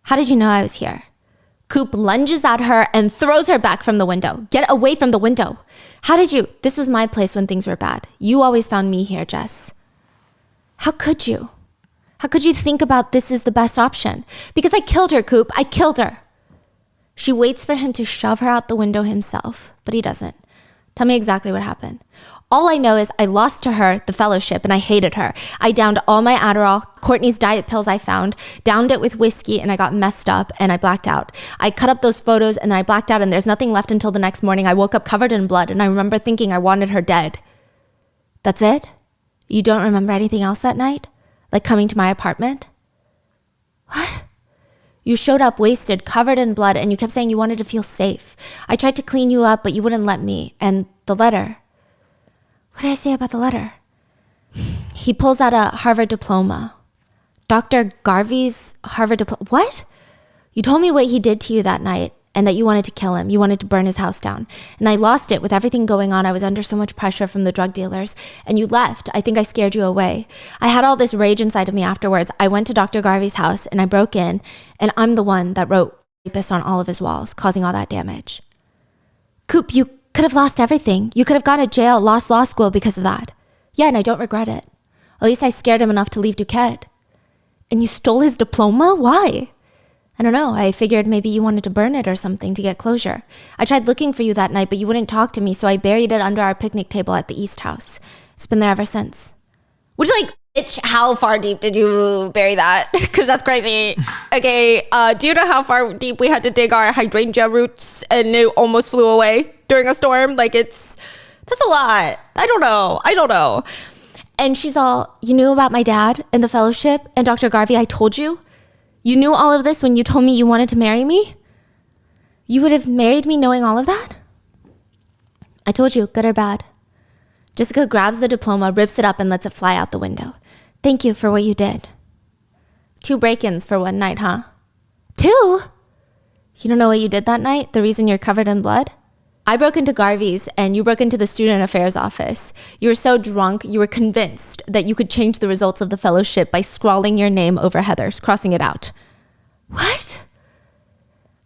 How did you know I was here? Coop lunges at her and throws her back from the window. Get away from the window. How did you? This was my place when things were bad. You always found me here, Jess. How could you? How could you think about this is the best option? Because I killed her, Coop. I killed her. She waits for him to shove her out the window himself, but he doesn't. Tell me exactly what happened. All I know is I lost to her the fellowship and I hated her. I downed all my Adderall, Courtney's diet pills I found, downed it with whiskey, and I got messed up and I blacked out. I cut up those photos and then I blacked out and there's nothing left until the next morning. I woke up covered in blood and I remember thinking I wanted her dead. That's it? You don't remember anything else that night? Like coming to my apartment? What? You showed up wasted, covered in blood, and you kept saying you wanted to feel safe. I tried to clean you up, but you wouldn't let me. And the letter. What did I say about the letter? He pulls out a Harvard diploma. Dr. Garvey's Harvard diploma. What? You told me what he did to you that night and that you wanted to kill him. You wanted to burn his house down. And I lost it with everything going on. I was under so much pressure from the drug dealers. And you left. I think I scared you away. I had all this rage inside of me afterwards. I went to Dr. Garvey's house and I broke in. And I'm the one that wrote rapist on all of his walls, causing all that damage. Coop, you could have lost everything. You could have gone to jail, lost law school because of that. Yeah, and I don't regret it. At least I scared him enough to leave Duquette. And you stole his diploma? Why? I don't know. I figured maybe you wanted to burn it or something to get closure. I tried looking for you that night, but you wouldn't talk to me, so I buried it under our picnic table at the East House. It's been there ever since. Which, like, bitch, how far deep did you bury that? Because that's crazy. Okay, do you know how far deep we had to dig our hydrangea roots and it almost flew away during a storm? Like, that's a lot. I don't know. And she's all, you knew about my dad and the fellowship and Dr. Garvey, I told you? You knew all of this when you told me you wanted to marry me? You would have married me knowing all of that? I told you, good or bad. Jessica grabs the diploma, rips it up, and lets it fly out the window. Thank you for what you did. 2 break-ins for one night, huh? 2? You don't know what you did that night? The reason you're covered in blood? I broke into Garvey's and you broke into the student affairs office. You were so drunk, you were convinced that you could change the results of the fellowship by scrawling your name over Heather's, crossing it out. What?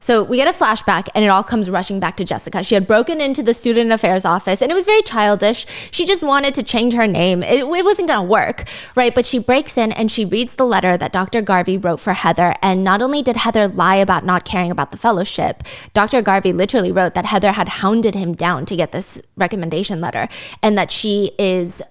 So we get a flashback and it all comes rushing back to Jessica. She had broken into the student affairs office and it was very childish. She just wanted to change her name. It wasn't gonna work, right? But she breaks in and she reads the letter that Dr. Garvey wrote for Heather. And not only did Heather lie about not caring about the fellowship, Dr. Garvey literally wrote that Heather had hounded him down to get this recommendation letter and that she is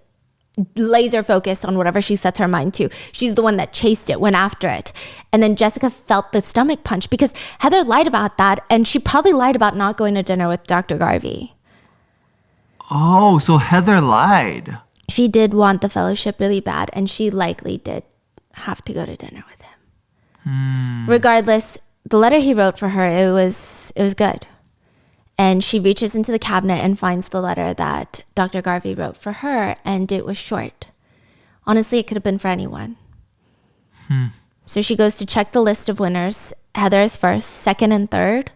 laser focused on whatever she sets her mind to. She's the one that chased it, went after it. And then Jessica felt the stomach punch because Heather lied about that and she probably lied about not going to dinner with Dr. Garvey. Oh, so Heather lied. She did want the fellowship really bad and she likely did have to go to dinner with him. Regardless, the letter he wrote for her, it was good. And she reaches into the cabinet and finds the letter that Dr. Garvey wrote for her, and it was short. Honestly, it could have been for anyone. So she goes to check the list of winners. Heather is first, second, and third.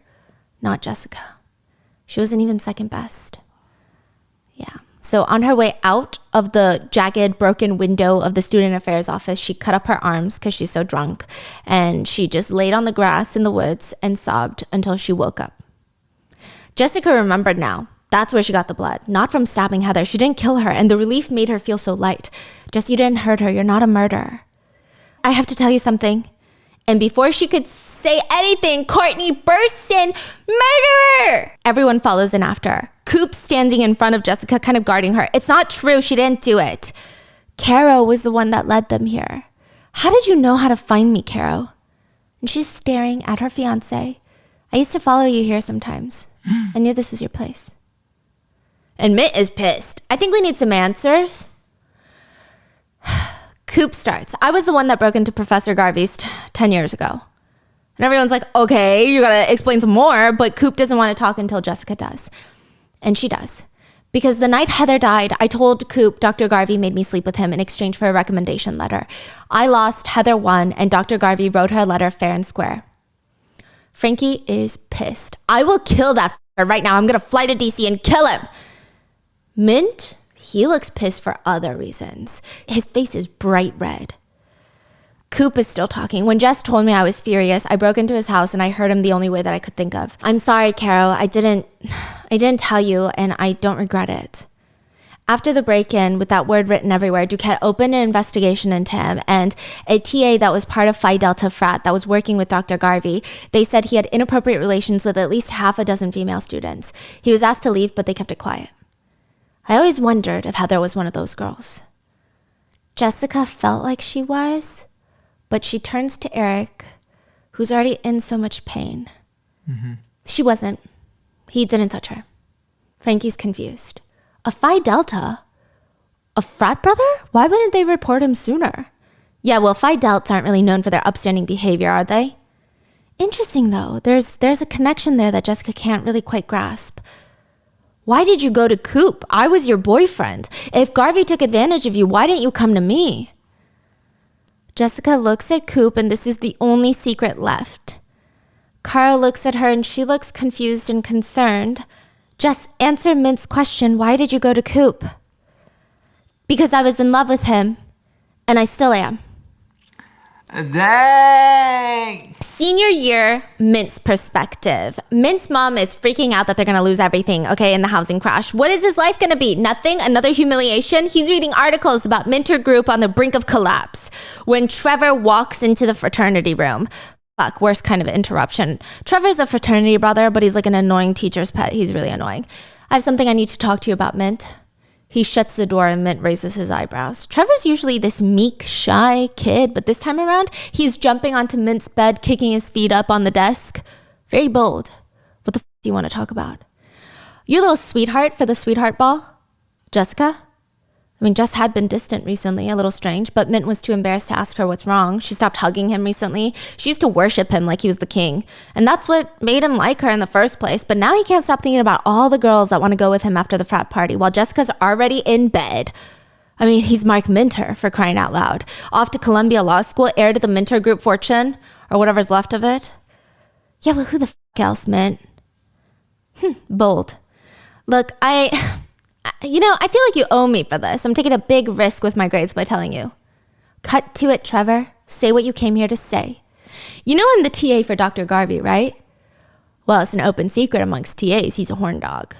Not Jessica. She wasn't even second best. Yeah. So on her way out of the jagged, broken window of the student affairs office, she cut up her arms because she's so drunk, and she just laid on the grass in the woods and sobbed until she woke up. Jessica remembered now. That's where she got the blood. Not from stabbing Heather. She didn't kill her, and the relief made her feel so light. Just you didn't hurt her. You're not a murderer. I have to tell you something. And before she could say anything, Courtney bursts in, murderer! Everyone follows in after her. Coop standing in front of Jessica, kind of guarding her. It's not true. She didn't do it. Caro was the one that led them here. How did you know how to find me, Caro? And she's staring at her fiancé. I used to follow you here sometimes. I knew this was your place. And Mitt is pissed. I think we need some answers. Coop starts. I was the one that broke into Professor Garvey's 10 years ago. And everyone's like, okay, you gotta explain some more. But Coop doesn't want to talk until Jessica does. And she does. Because the night Heather died, I told Coop Dr. Garvey made me sleep with him in exchange for a recommendation letter. I lost, Heather won, and Dr. Garvey wrote her a letter fair and square. Frankie is pissed. I will kill that f***er right now. I'm going to fly to DC and kill him. Mint, he looks pissed for other reasons. His face is bright red. Coop is still talking. When Jess told me I was furious, I broke into his house and I heard him the only way that I could think of. I'm sorry, Caro. I didn't tell you and I don't regret it. After the break-in, with that word written everywhere, Duquette opened an investigation into him, and a TA that was part of Phi Delta frat that was working with Dr. Garvey, they said he had inappropriate relations with at least half a dozen female students. He was asked to leave, but they kept it quiet. I always wondered if Heather was one of those girls. Jessica felt like she was, but she turns to Eric, who's already in so much pain. She wasn't. He didn't touch her. Frankie's confused. A Phi Delta? A frat brother? Why wouldn't they report him sooner? Yeah, well, Phi Delts aren't really known for their upstanding behavior, are they? Interesting, though. There's a connection there that Jessica can't really quite grasp. Why did you go to Coop? I was your boyfriend. If Garvey took advantage of you, why didn't you come to me? Jessica looks at Coop, and this is the only secret left. Cara looks at her, and she looks confused and concerned. Just answer Mint's question, why did you go to Coop? Because I was in love with him, and I still am. Dang! Senior year, Mint's perspective. Mint's mom is freaking out that they're going to lose everything, okay, in the housing crash. What is his life going to be? Nothing? Another humiliation? He's reading articles about Minter Group on the brink of collapse when Trevor walks into the fraternity room. fuck, worst kind of interruption. Trevor's a fraternity brother, but he's like an annoying teacher's pet. He's really annoying. I have something I need to talk to you about, Mint. He shuts the door and Mint raises his eyebrows. Trevor's usually this meek, shy kid, but this time around, he's jumping onto Mint's bed, kicking his feet up on the desk. Very bold. What the f*** do you want to talk about? Your little sweetheart for the sweetheart ball? Jessica? I mean, Jess had been distant recently, a little strange, but Mint was too embarrassed to ask her what's wrong. She stopped hugging him recently. She used to worship him like he was the king. And that's what made him like her in the first place. But now he can't stop thinking about all the girls that want to go with him after the frat party, while Jessica's already in bed. I mean, he's Mark Minter, for crying out loud. Off to Columbia Law School, heir to the Minter Group fortune, or whatever's left of it. Yeah, well, who the f*** else, Mint? Bold. Look, I feel like you owe me for this. I'm taking a big risk with my grades by telling you. Cut to it, Trevor. Say what you came here to say. You know I'm the TA for Dr. Garvey, right? Well, it's an open secret amongst TAs. He's a horn dog.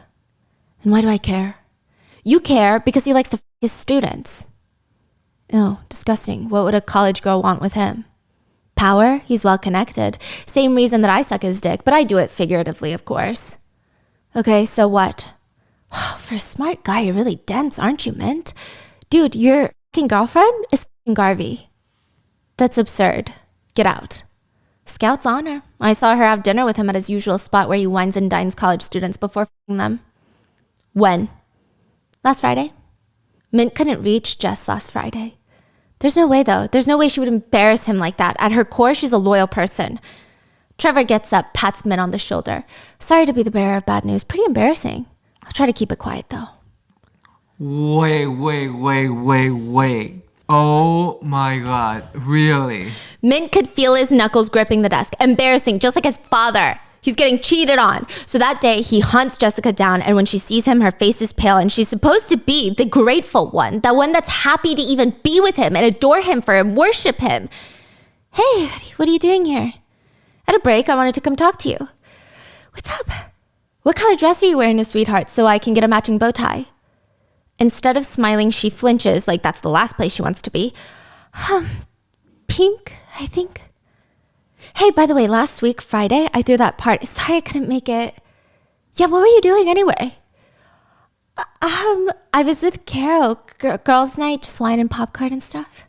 And why do I care? You care because he likes to f*** his students. Oh, disgusting. What would a college girl want with him? Power? He's well connected. Same reason that I suck his dick, but I do it figuratively, of course. Okay, so what? For a smart guy, you're really dense, aren't you, Mint? Dude, your fucking girlfriend is fucking Garvey. That's absurd. Get out. Scout's honor. I saw her have dinner with him at his usual spot where he wines and dines college students before fucking them. When? Last Friday. Mint couldn't reach Jess last Friday. There's no way, though. There's no way she would embarrass him like that. At her core, she's a loyal person. Trevor gets up, pats Mint on the shoulder. Sorry to be the bearer of bad news. Pretty embarrassing. I'll try to keep it quiet, though. Wait. Oh my God, really? Mint could feel his knuckles gripping the desk. Embarrassing, just like his father. He's getting cheated on. So that day, he hunts Jessica down, and when she sees him, her face is pale, and she's supposed to be the grateful one, the one that's happy to even be with him and adore him for him, worship him. Hey, what are you doing here? At a break, I wanted to come talk to you. What's up? What color dress are you wearing, sweetheart, so I can get a matching bow tie? Instead of smiling, she flinches, like that's the last place she wants to be. Pink, I think. Hey, by the way, last week, Friday, I threw that party. Sorry I couldn't make it. Yeah, what were you doing anyway? I was with Caro, girls' night, just wine and popcorn and stuff.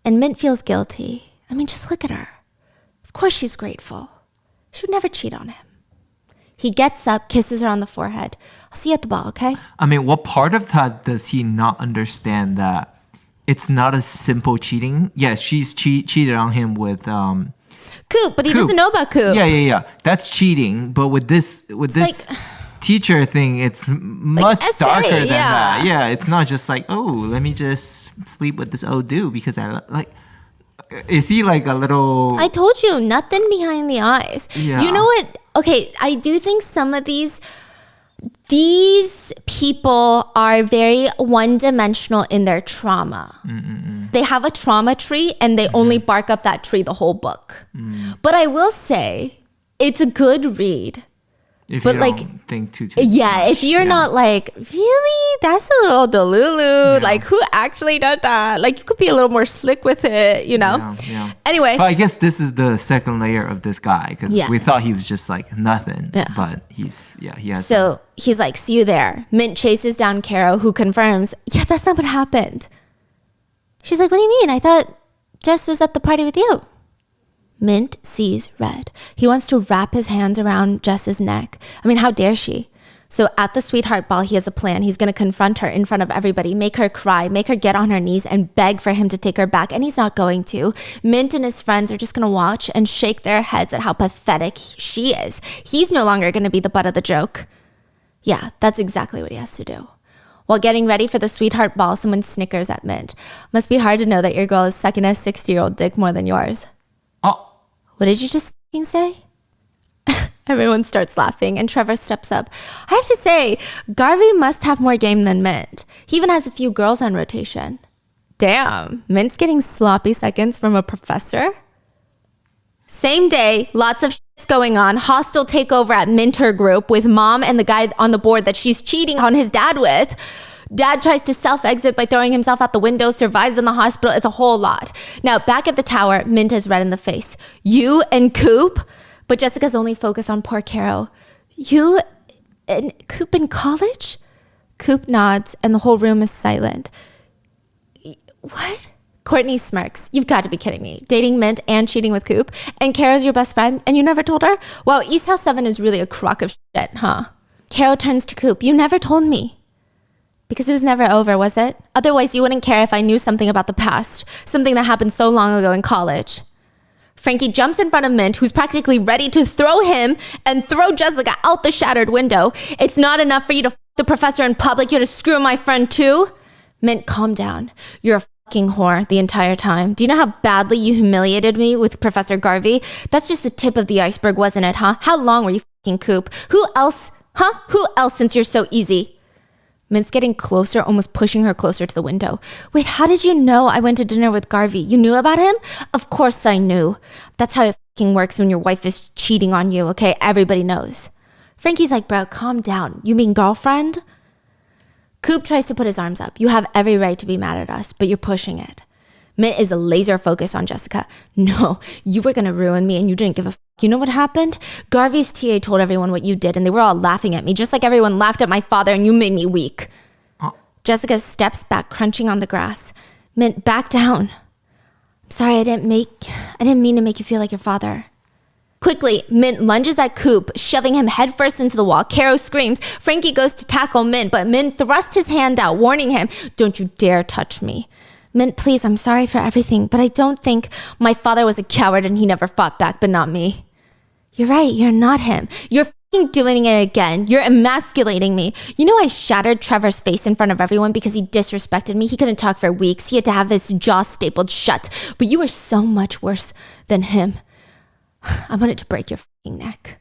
And Mint feels guilty. I mean, just look at her. Of course she's grateful. She would never cheat on him. He gets up, kisses her on the forehead. I'll see you at the ball, okay? I mean, what part of that does he not understand that it's not a simple cheating? Yes, she's cheated on him with Coop, but he doesn't know about Coop. Yeah. That's cheating. But with this like, teacher thing, it's much essay, darker than that. Yeah, it's not just like, oh, let me just sleep with this old dude because I like. Is he like a little... I told you, nothing behind the eyes. Yeah. You know what? Okay, I do think some of these people are very one-dimensional in their trauma. They have a trauma tree and they only bark up that tree the whole book. But I will say, it's a good read. If but you like, don't think too yeah, much. if you're not like, really? That's a little delulu. Yeah. Like, who actually did that? Like, you could be a little more slick with it, you know? Yeah. Anyway. But I guess this is the second layer of this guy because we thought he was just like nothing. Yeah. But he has. So he's like, see you there. Mint chases down Caro, who confirms, yeah, that's not what happened. She's like, what do you mean? I thought Jess was at the party with you. Mint sees red. He wants to wrap his hands around Jess's neck. I mean, how dare she? So at the sweetheart ball, he has a plan. He's going to confront her in front of everybody, make her cry, make her get on her knees and beg for him to take her back. And he's not going to. Mint and his friends are just going to watch and shake their heads at how pathetic she is. He's no longer going to be the butt of the joke. Yeah, that's exactly what he has to do. While getting ready for the sweetheart ball, someone snickers at Mint. Must be hard to know that your girl is sucking a 60-year-old dick more than yours. Oh. What did you just f***ing say? Everyone starts laughing and Trevor steps up. I have to say, Garvey must have more game than Mint. He even has a few girls on rotation. Damn, Mint's getting sloppy seconds from a professor? Same day, lots of shit's going on. Hostile takeover at Minter Group with mom and the guy on the board that she's cheating on his dad with. Dad tries to self-exit by throwing himself out the window, survives in the hospital. It's a whole lot. Now, back at the tower, Mint is red in the face. You and Coop? But Jessica's only focused on poor Caro. You and Coop in college? Coop nods, and the whole room is silent. What? Courtney smirks. You've got to be kidding me. Dating Mint and cheating with Coop, and Caro's your best friend, and you never told her? Wow, East House 7 is really a crock of shit, huh? Caro turns to Coop. You never told me. Because it was never over, was it? Otherwise, you wouldn't care if I knew something about the past, something that happened so long ago in college. Frankie jumps in front of Mint, who's practically ready to throw him and throw Jessica out the shattered window. It's not enough for you to f the professor in public. You had to screw my friend too? Mint, calm down. You're a fucking whore the entire time. Do you know how badly you humiliated me with Professor Garvey? That's just the tip of the iceberg, wasn't it, huh? How long were you fucking Coop? Who else? Huh? Who else since you're so easy? Mint's getting closer, almost pushing her closer to the window. Wait, how did you know I went to dinner with Garvey? You knew about him? Of course I knew. That's how it fucking works when your wife is cheating on you, okay? Everybody knows. Frankie's like, bro, calm down. You mean girlfriend? Coop tries to put his arms up. You have every right to be mad at us, but you're pushing it. Mint is laser focused on Jessica. No, you were gonna ruin me and you didn't give a f. You know what happened? Garvey's TA told everyone what you did and they were all laughing at me, just like everyone laughed at my father and you made me weak. Jessica steps back, crunching on the grass. Mint, back down. I'm sorry, I didn't mean to make you feel like your father. Quickly, Mint lunges at Coop, shoving him headfirst into the wall. Caro screams. Frankie goes to tackle Mint, but Mint thrusts his hand out, warning him, don't you dare touch me. Mint, please, I'm sorry for everything, but I don't think my father was a coward and he never fought back, but not me. You're right, you're not him. You're fucking doing it again. You're emasculating me. You know I shattered Trevor's face in front of everyone because he disrespected me. He couldn't talk for weeks. He had to have his jaw stapled shut. But you were so much worse than him. I wanted to break your fucking neck.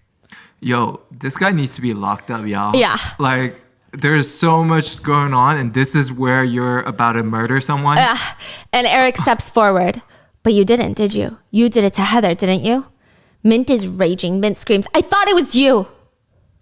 Yo, this guy needs to be locked up, y'all. Yeah. Like, there's so much going on, and this is where you're about to murder someone? And Eric steps forward. But you didn't, did you? You did it to Heather, didn't you? Mint is raging. Mint screams, I thought it was you.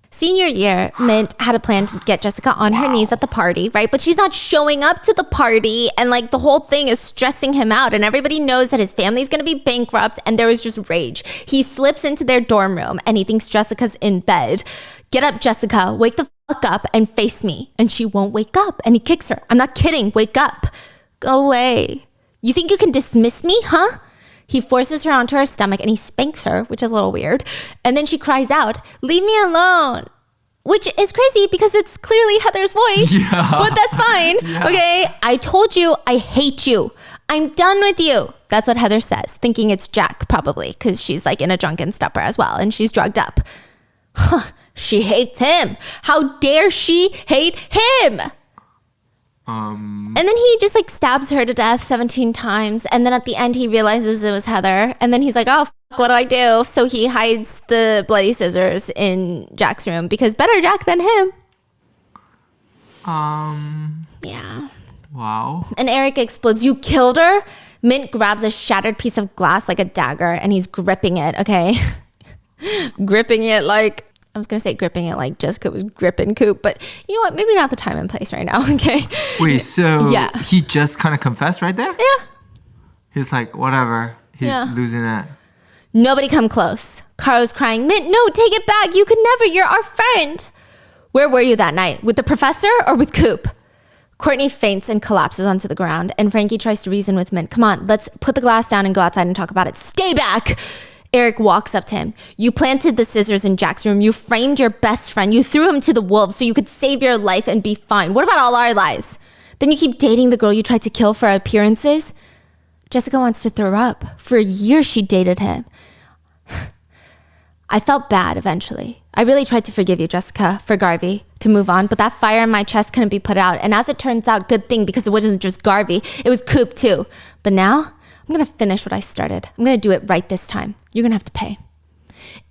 Senior year, Mint had a plan to get Jessica on her knees at the party, right? But she's not showing up to the party, and like the whole thing is stressing him out, and everybody knows that his family's gonna be bankrupt, and there was just rage. He slips into their dorm room, and he thinks Jessica's in bed. Get up, Jessica, wake the fuck up and face me. And she won't wake up, and he kicks her. I'm not kidding, wake up. Go away. You think you can dismiss me, huh? He forces her onto her stomach and he spanks her, which is a little weird. And then she cries out, leave me alone. Which is crazy because it's clearly Heather's voice. Yeah. But that's fine. Yeah. Okay, I told you I hate you. I'm done with you. That's what Heather says, thinking it's Jack probably because she's like in a drunken stupor as well and she's drugged up. Huh, she hates him. How dare she hate him? And then he just like stabs her to death 17 times. And then at the end, he realizes it was Heather. And then he's like, oh, what do I do? So he hides the bloody scissors in Jack's room because better Jack than him. Yeah. Wow. And Eric explodes. You killed her? Mint grabs a shattered piece of glass like a dagger and he's gripping it, okay? Gripping it like... I was going to say gripping it like Jessica was gripping Coop, but you know what? Maybe not the time and place right now, okay? Wait, so he just kind of confessed right there? Yeah. He's like, whatever. He's losing it. Nobody come close. Caro's crying, Mint, no, take it back. You could never. You're our friend. Where were you that night? With the professor or with Coop? Courtney faints and collapses onto the ground, and Frankie tries to reason with Mint. Come on, let's put the glass down and go outside and talk about it. Stay back! Eric walks up to him. You planted the scissors in Jack's room. You framed your best friend. You threw him to the wolves so you could save your life and be fine. What about all our lives? Then you keep dating the girl you tried to kill for appearances? Jessica wants to throw up. For a year, she dated him. I felt bad eventually. I really tried to forgive you, Jessica, for Garvey, to move on, but that fire in my chest couldn't be put out. And as it turns out, good thing, because it wasn't just Garvey, it was Coop too. But now, I'm gonna finish what I started. I'm gonna do it right this time. You're gonna have to pay.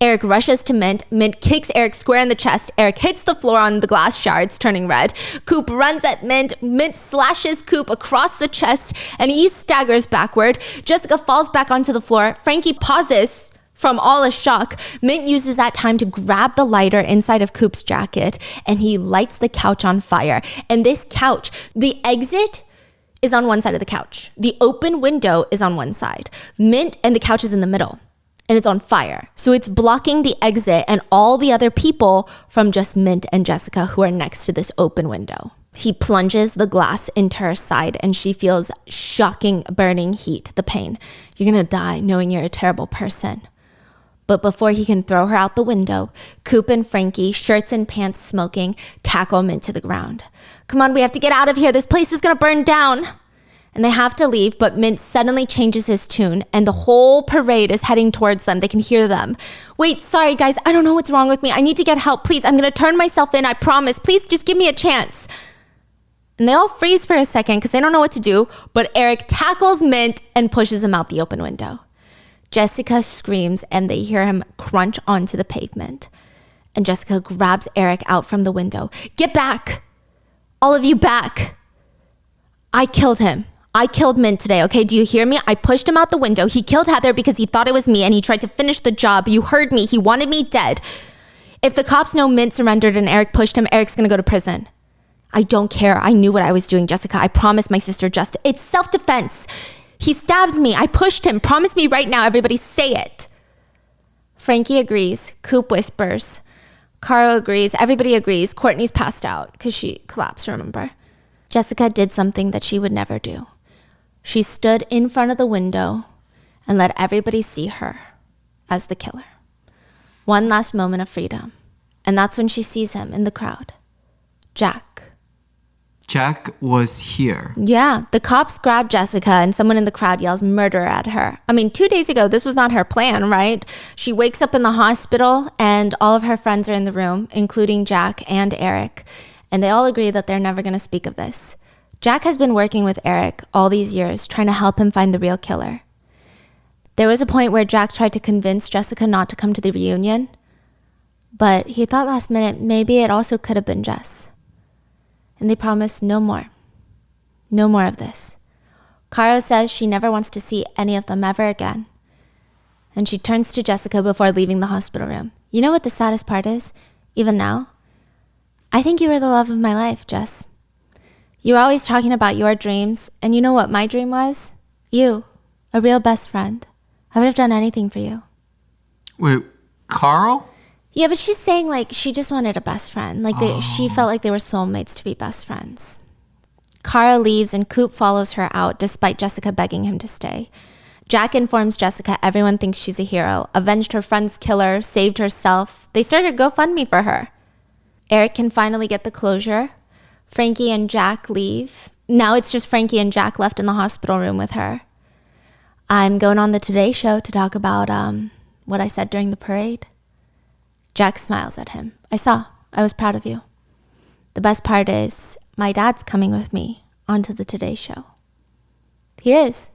Eric rushes to Mint. Mint kicks Eric square in the chest. Eric hits the floor on the glass shards, turning red. Coop runs at Mint. Mint slashes Coop across the chest, and he staggers backward. Jessica falls back onto the floor. Frankie pauses From all the shock, Mint uses that time to grab the lighter inside of Coop's jacket and he lights the couch on fire. And this couch, the exit is on one side of the couch. The open window is on one side. Mint and the couch is in the middle and it's on fire. So it's blocking the exit and all the other people from just Mint and Jessica who are next to this open window. He plunges the glass into her side and she feels shocking, burning heat, the pain. You're gonna die knowing you're a terrible person. But before he can throw her out the window, Coop and Frankie, shirts and pants smoking, tackle Mint to the ground. Come on, we have to get out of here. This place is gonna burn down. And they have to leave, but Mint suddenly changes his tune and the whole parade is heading towards them. They can hear them. Wait, sorry guys, I don't know what's wrong with me. I need to get help, please. I'm gonna turn myself in, I promise. Please just give me a chance. And they all freeze for a second because they don't know what to do, but Eric tackles Mint and pushes him out the open window. Jessica screams and they hear him crunch onto the pavement. And Jessica grabs Eric out from the window. Get back! All of you back! I killed him. I killed Mint today, okay? Do you hear me? I pushed him out the window. He killed Heather because he thought it was me and he tried to finish the job. You heard me. He wanted me dead. If the cops know Mint surrendered and Eric pushed him, Eric's gonna go to prison. I don't care. I knew what I was doing, Jessica. I promised my sister just. It's self-defense. He stabbed me. I pushed him. Promise me right now. Everybody say it. Frankie agrees. Coop whispers. Caro agrees. Everybody agrees. Courtney's passed out because she collapsed, remember? Jessica did something that she would never do. She stood in front of the window and let everybody see her as the killer. One last moment of freedom. And that's when she sees him in the crowd. Jack. Jack was here. Yeah, the cops grab Jessica and someone in the crowd yells murder at her. I mean, 2 days ago, this was not her plan, right? She wakes up in the hospital and all of her friends are in the room, including Jack and Eric. And they all agree that they're never going to speak of this. Jack has been working with Eric all these years, trying to help him find the real killer. There was a point where Jack tried to convince Jessica not to come to the reunion. But he thought last minute maybe it also could have been Jess. And they promised no more. No more of this. Caro says she never wants to see any of them ever again. And she turns to Jessica before leaving the hospital room. You know what the saddest part is? Even now? I think you were the love of my life, Jess. You were always talking about your dreams. And you know what my dream was? You. A real best friend. I would have done anything for you. Wait, Carl? Yeah, but she's saying like she just wanted a best friend. Like she felt like they were soulmates to be best friends. Cara leaves and Coop follows her out despite Jessica begging him to stay. Jack informs Jessica everyone thinks she's a hero, avenged her friend's killer, saved herself. They started a GoFundMe for her. Eric can finally get the closure. Frankie and Jack leave. Now it's just Frankie and Jack left in the hospital room with her. I'm going on the Today Show to talk about what I said during the parade. Jack smiles at him. I was proud of you. The best part is, my dad's coming with me onto the Today Show. He is.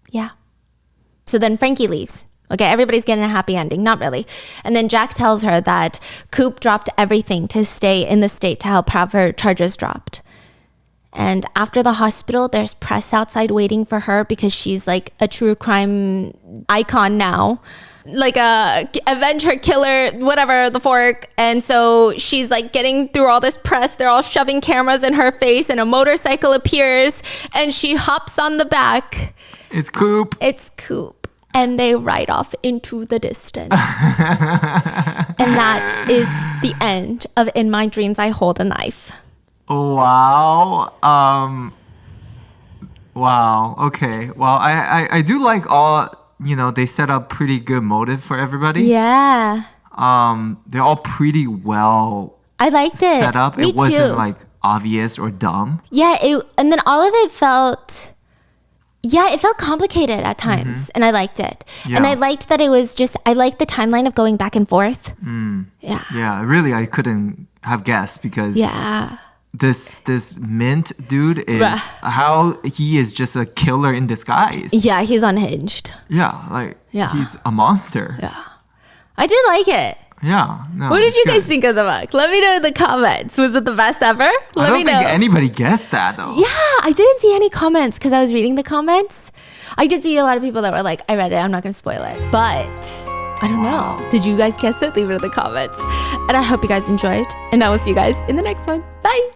Yeah. So then Frankie leaves. Okay, everybody's getting a happy ending. Not really. And then Jack tells her that Coop dropped everything to stay in the state to help have her charges dropped. And after the hospital, there's press outside waiting for her because she's like a true crime icon now. Like a avenge her killer, whatever, the fork. And so she's like getting through all this press. They're all shoving cameras in her face and a motorcycle appears and she hops on the back. It's Coop. It's Coop. And they ride off into the distance. And that is the end of In My Dreams I Hold a Knife. Wow. Wow. Okay. Well, I do like all, they set up pretty good motive for everybody. Yeah. They're all pretty well I liked it. Set up. Me it wasn't too. like obvious or dumb. Yeah, and then all of it felt complicated at times, and I liked it. Yeah. And I liked that it was I liked the timeline of going back and forth. Yeah. Yeah, really, I couldn't have guessed because this Mint dude is how he is just a killer in disguise. Yeah, he's unhinged. Yeah, he's a monster. Yeah. I did like it. Yeah. No, what did you guys think of the book? Let me know in the comments. Was it the best ever? I don't think anybody guessed that though. Yeah, I didn't see any comments because I was reading the comments. I did see a lot of people that were like, I read it, I'm not going to spoil it. But I don't know. Did you guys guess it? Leave it in the comments. And I hope you guys enjoyed. And I will see you guys in the next one. Bye.